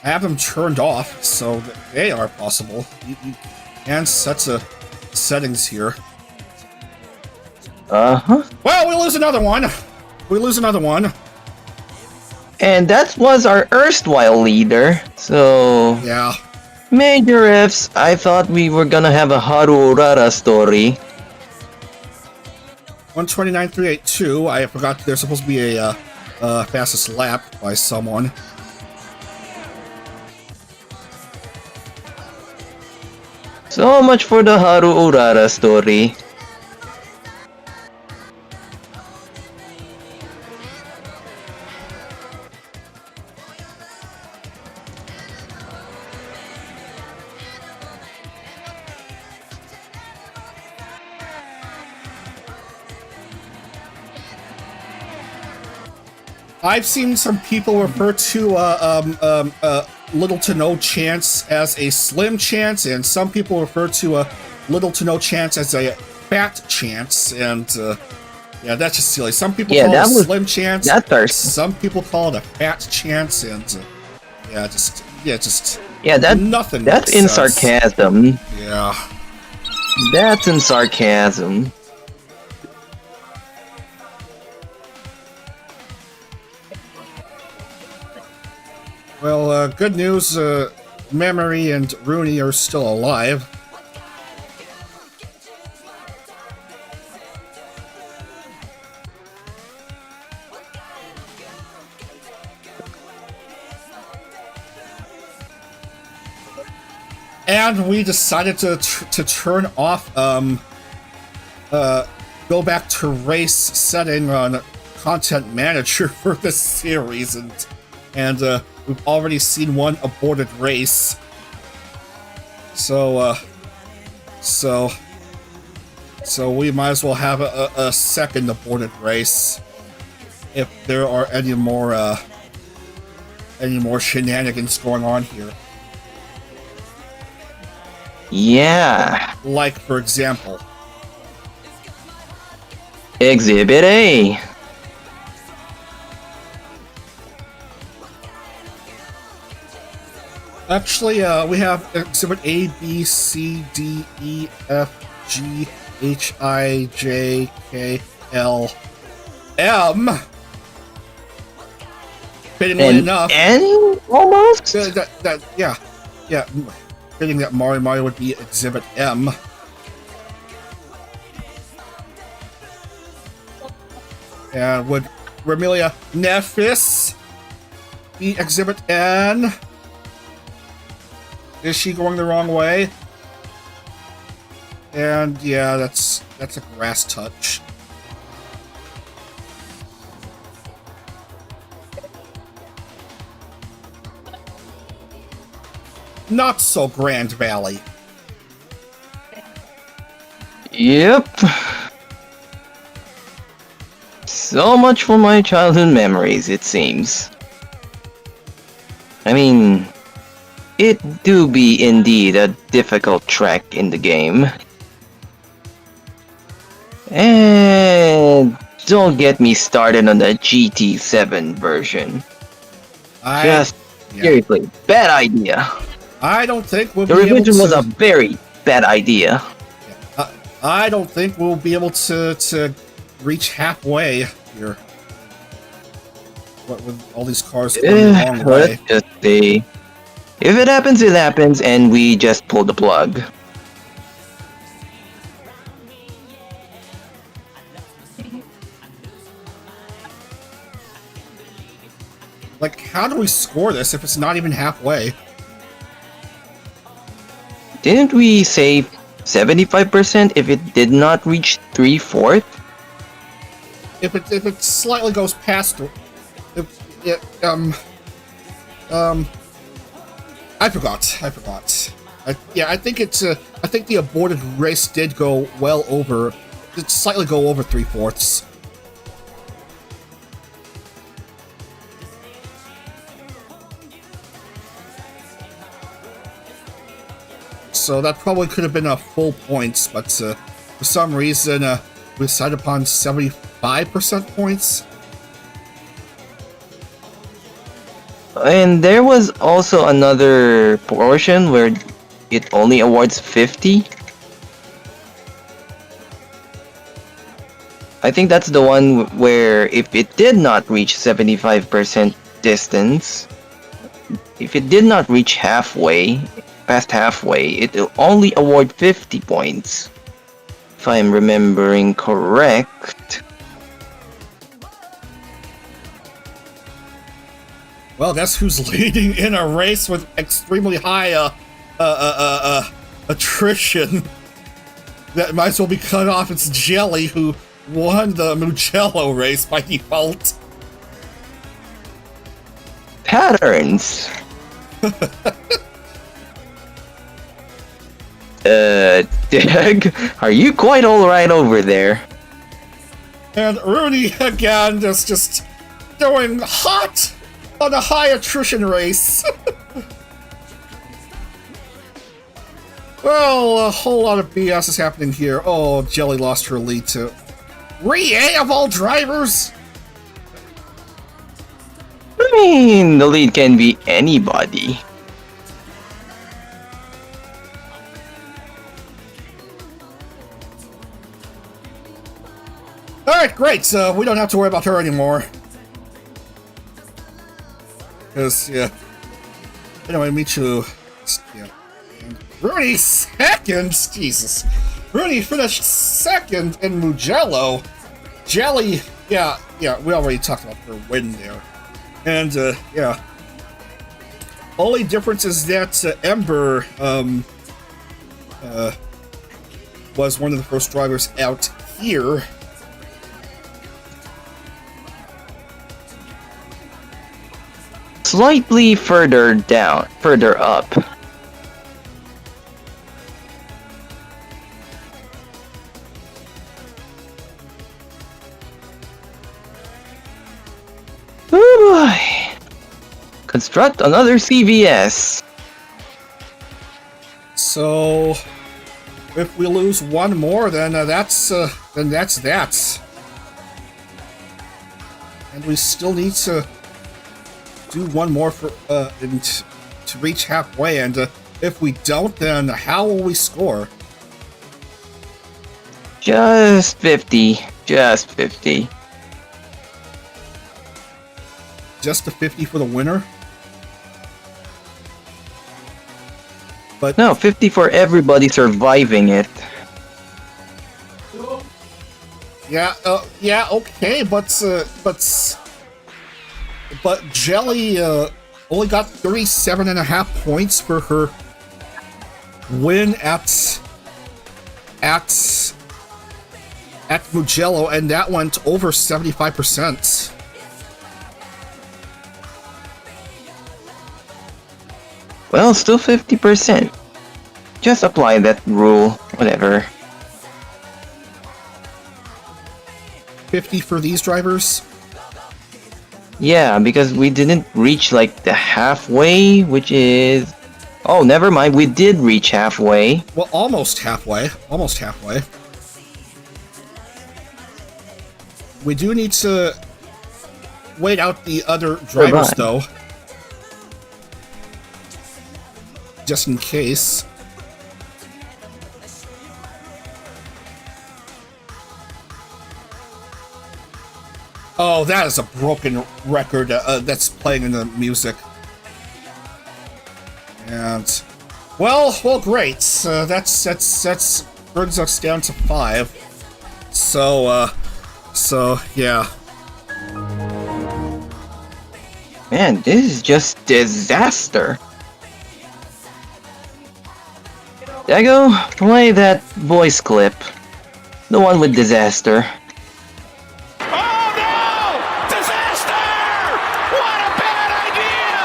Speaker 1: I have them turned off, so they are possible. You can set the settings here.
Speaker 2: Uh-huh.
Speaker 1: Well, we lose another one. We lose another one.
Speaker 2: And that was our erstwhile leader, so...
Speaker 1: Yeah.
Speaker 2: Major Fs, I thought we were gonna have a Haru Rara story.
Speaker 1: 129.382. I forgot there's supposed to be a fastest lap by someone.
Speaker 2: So much for the Haru Rara story.
Speaker 1: I've seen some people refer to little to no chance as a slim chance, and some people refer to a little to no chance as a fat chance, and yeah, that's just silly. Some people call it a slim chance. Some people call it a fat chance, and yeah, nothing.
Speaker 2: That's in sarcasm.
Speaker 1: Yeah,
Speaker 2: that's in sarcasm.
Speaker 1: Well, good news, Memory and Rooney are still alive. And we decided to turn off, go back to race setting on Content Manager for this series, and we've already seen one aborted race. So we might as well have a second aborted race if there are any more shenanigans going on here.
Speaker 2: Yeah.
Speaker 1: Like, for example,
Speaker 2: Exhibit A.
Speaker 1: actually, we have Exhibit A, B, C, D, E, F, G, H, I, J, K, L, M. Fittingly enough,
Speaker 2: N almost.
Speaker 1: Yeah. Fitting that Mario would be Exhibit M. And would Remilia Nephis be Exhibit N? Is she going the wrong way? And yeah, that's a grass touch. Not so Grand Valley.
Speaker 2: Yep. So much for my childhood memories, it seems. I mean, it do be indeed a difficult track in the game. And don't get me started on the GT7 version. Seriously, bad idea.
Speaker 1: I don't think we'll
Speaker 2: the
Speaker 1: be able to...
Speaker 2: revision was a very bad idea.
Speaker 1: I don't think we'll be able to reach halfway here. What with all these cars going the wrong way.
Speaker 2: Let's just see. If it happens, it happens, and we just pull the plug.
Speaker 1: Like, how do we score this if it's not even halfway?
Speaker 2: Didn't we say 75% if it did not reach 3/4?
Speaker 1: If it slightly goes past, I forgot. I think I think the aborted race did go well over. Did slightly go over 3/4. So that probably could have been a full points, but for some reason we decided upon 75% points.
Speaker 2: And there was also another portion where it only awards 50. I think that's the one where if it did not reach 75% distance, if it did not reach halfway, past halfway, it will only award 50 points. If I'm remembering correct.
Speaker 1: Well, guess who's leading in a race with extremely high attrition? That might as well be cut off. It's Jelly, who won the Mugello race by default.
Speaker 2: Patterns. Dig, are you quite alright over there?
Speaker 1: And Rooney again just going hot on a high attrition race. Well, a whole lot of BS is happening here. Oh, Jelly lost her lead to Rie of all drivers.
Speaker 2: I mean, the lead can be anybody.
Speaker 1: Alright, great, so we don't have to worry about her anymore. Because, yeah. Anyway, me too. Yeah. And Rooney second? Jesus. Rooney finished second in Mugello. Jelly, yeah, we already talked about her win there. And, yeah. Only difference is that Ember, was one of the first drivers out here.
Speaker 2: Slightly further down, further up. Oh boy. Construct another CVS.
Speaker 1: So, if we lose one more, then that's that. And we still need to do one more for to reach halfway, and if we don't, then how will we score?
Speaker 2: Just 50. Just 50.
Speaker 1: Just a 50 for the winner? But
Speaker 2: No, 50 for everybody surviving it.
Speaker 1: yeah, okay, but Jelly only got 37.5 points for her win at Mugello, and that went over 75%.
Speaker 2: Well, still 50%. Just apply that rule, whatever.
Speaker 1: 50 for these drivers?
Speaker 2: Yeah, because we didn't reach like the halfway, which is... Oh, never mind, we did reach halfway.
Speaker 1: Well, almost halfway. Almost halfway. We do need to wait out the other drivers, though. Just in case. Oh, that is a broken record that's playing in the music. And well, great. That's brings us down to 5. So yeah.
Speaker 2: Man, this is just disaster. Dago, play that voice clip. The one with disaster.
Speaker 3: Oh no! Disaster! What a bad idea!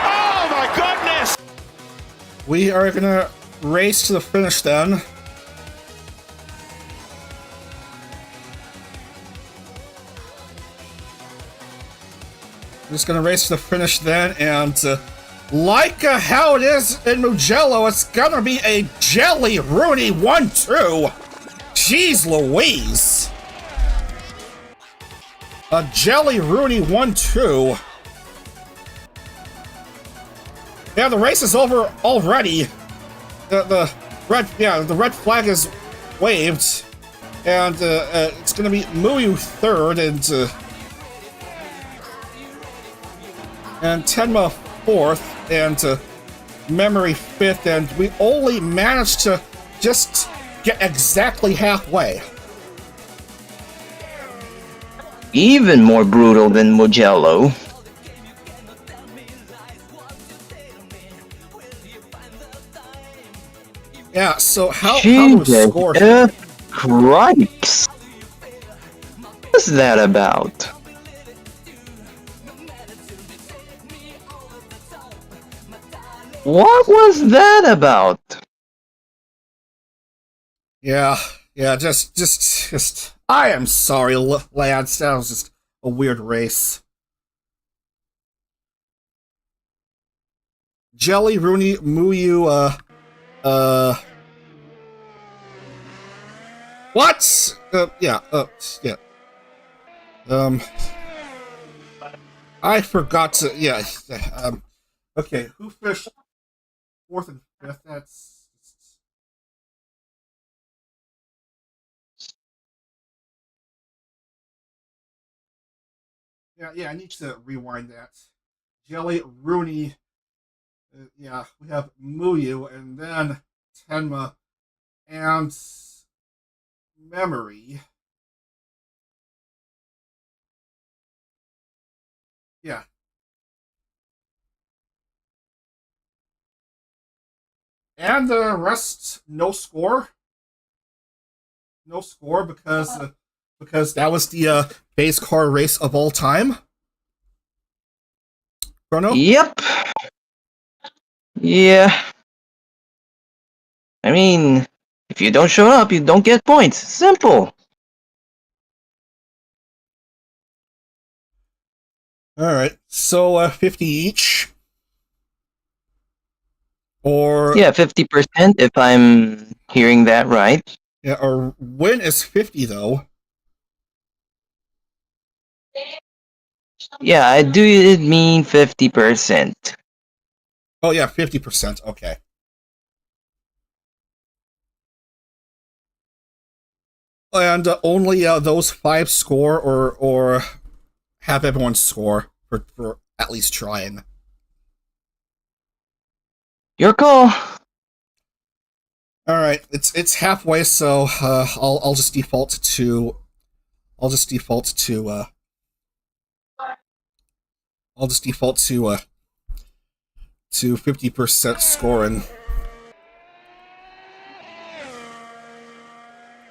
Speaker 3: Oh my goodness!
Speaker 1: We are gonna race to the finish then. We're just gonna race to the finish then, and like how it is in Mugello, it's gonna be a Jelly Rooney 1-2. Jeez Louise. A Jelly Rooney 1-2. Yeah, the race is over already. The red flag is waved, and it's gonna be Muyu third, and Tenma fourth, and Memory fifth, and we only managed to just get exactly halfway.
Speaker 2: Even more brutal than Mugello.
Speaker 1: Yeah, so how do we score here?
Speaker 2: Cripes! What's that about? What was that about?
Speaker 1: Yeah, just. I am sorry, lads. That was just a weird race. Jelly Rooney Muyu, what? Yeah. I forgot to. Yeah. Okay. Who fished fourth and fifth? That's. Yeah. I need to rewind that. Jelly Rooney. Yeah, we have Muyu, and then Tenma, and Memory. Yeah. And the rest, no score. No score because that was the PhaseCar race of all time. Chrono?
Speaker 2: Yep. Yeah. I mean, if you don't show up, you don't get points. Simple.
Speaker 1: Alright, so 50 each. Or...
Speaker 2: Yeah, 50% if I'm hearing that right.
Speaker 1: Yeah, our win is 50 though.
Speaker 2: Yeah, I do mean 50%.
Speaker 1: Oh yeah, 50%, okay. And only those 5 score, or have everyone score for at least trying.
Speaker 2: Your call.
Speaker 1: All right, it's halfway, so I'll just default to 50% scoring,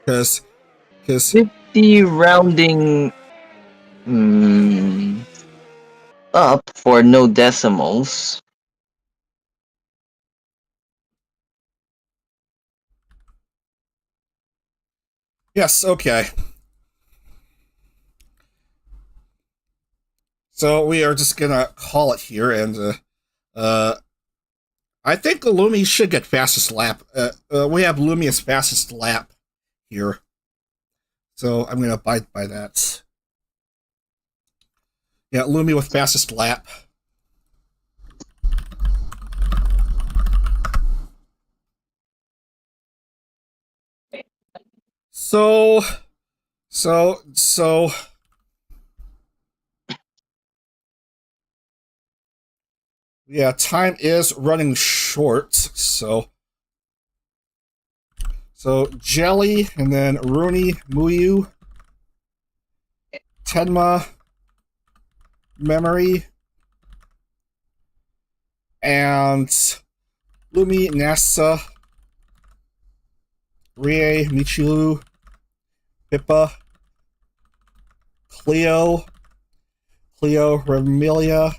Speaker 1: because
Speaker 2: 50 rounding up for no decimals.
Speaker 1: yes, okay. So we are just gonna call it here, and I think Lumi should get fastest lap. We have Lumi's fastest lap here, so I'm gonna abide by that. Yeah, Lumi with fastest lap. So, yeah, time is running short, so Jelly, and then Rooney, Muyu, Tenma, Memory, and Lumi, NASA, Rie, Michiru, Pippa, Cleo, Remilia,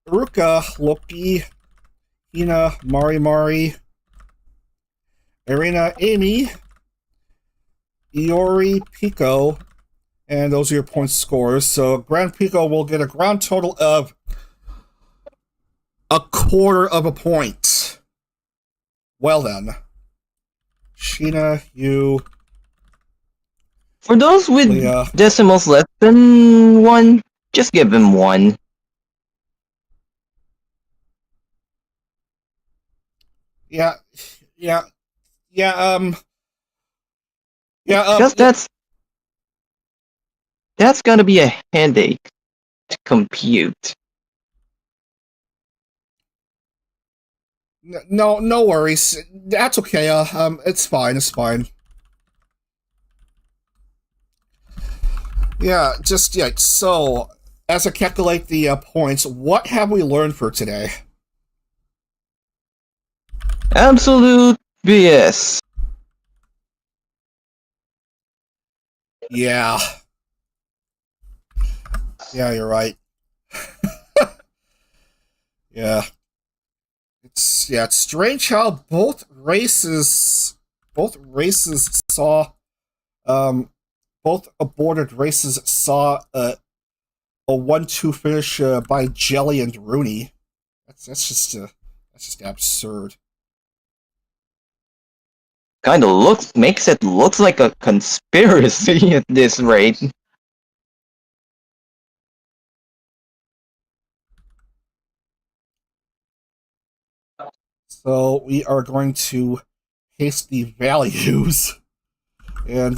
Speaker 1: Ruka, Loki, Hina, Mari, Irina, Amy, Iori, Pico, and those are your point scores. So Grand Pico will get a grand total of a quarter of a point. Well then. Sheena, you...
Speaker 2: For those with
Speaker 1: Leah.
Speaker 2: decimals less than 1, just give him 1.
Speaker 1: Yeah.
Speaker 2: Because that's gonna be a headache to compute.
Speaker 1: No worries. That's okay. It's fine. Yeah, so, as I calculate the points, what have we learned for today?
Speaker 2: Absolute BS.
Speaker 1: Yeah, you're right. Yeah. It's strange how both races saw, both aborted races saw a 1-2 finish by Jelly and Rooney. That's just absurd.
Speaker 2: Makes it looks like a conspiracy at this rate.
Speaker 1: So we are going to paste the values and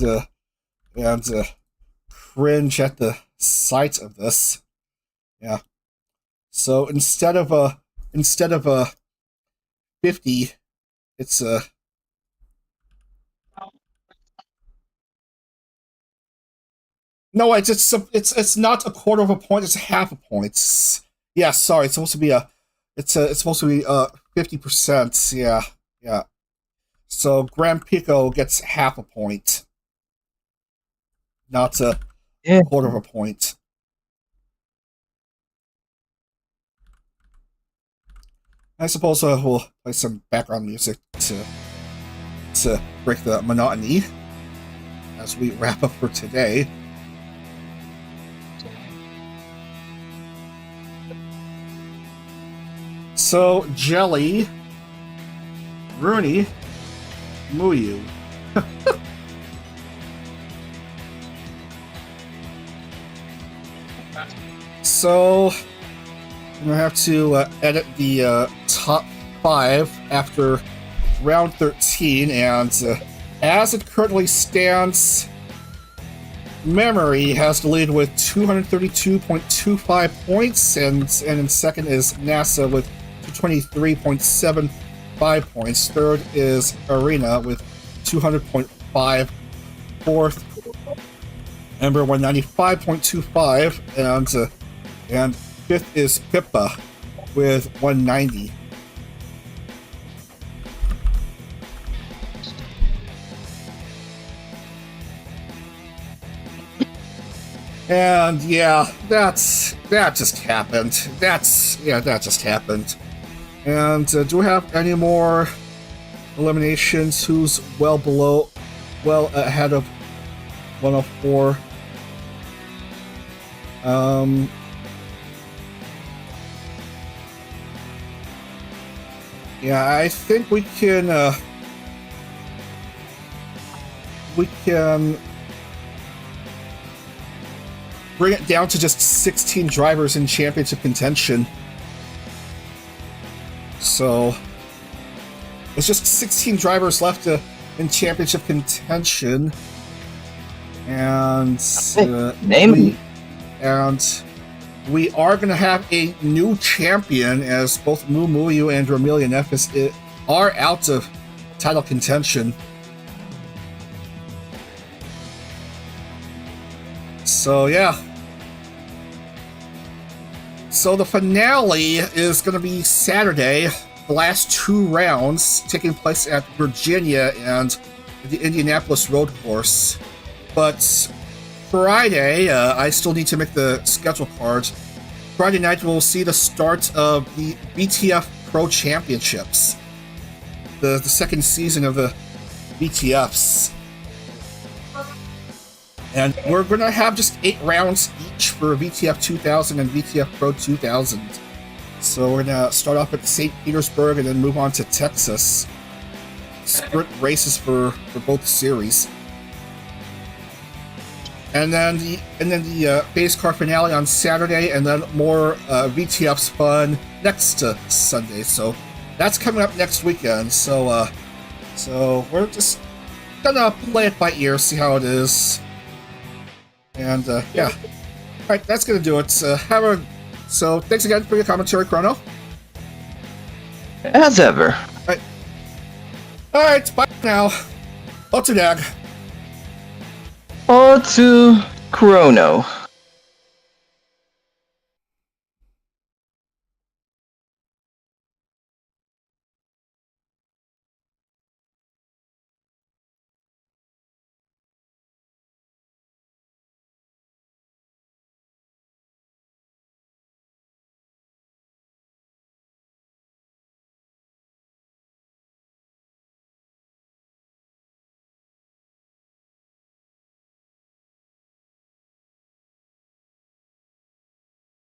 Speaker 1: cringe at the sight of this. Yeah. So instead of a 50, it's a no. It's not a quarter of a point. It's half a point. Yeah. Sorry. It's supposed to be It's supposed to be 50%. Yeah. So Grand Pico gets half a point, not a quarter of a point. I suppose we'll play some background music to break the monotony as we wrap up for today. So, Jelly, Rooney, Muyu. So, I'm gonna have to edit the top 5 after round 13, and as it currently stands, Memory has the lead with 232.25 points, and in second is NASA with 223.75 points. Third is Arena with 200.5. Fourth, Ember 195.25, and fifth is Pippa with 190. And yeah, that just happened. That just happened. And do we have any more eliminations? Who's well ahead of 104? Yeah, I think we can bring it down to just 16 drivers in championship contention. So there's just 16 drivers left in championship contention, and we are going to have a new champion, as both Muyu and Romelia Nephis are out of title contention. So yeah. So the finale is going to be Saturday, the last 2 rounds taking place at Virginia and the Indianapolis Road Course. But Friday, I still need to make the schedule card. Friday night, we'll see the start of the VTF Pro Championships, the second season of the VTFs. And we're going to have just 8 rounds each for VTF 2000 and VTF Pro 2000. So we're going to start off at St. Petersburg and then move on to Texas. Sprint races for both series. And then the PhaseCar finale on Saturday, and then more VTF's fun next Sunday. So that's coming up next weekend. So we're just gonna play it by ear, see how it is. And yeah, all right, that's gonna do it. So thanks again for your commentary, Chrono.
Speaker 2: As ever.
Speaker 1: All right, bye now. Otudag.
Speaker 2: On to Chrono.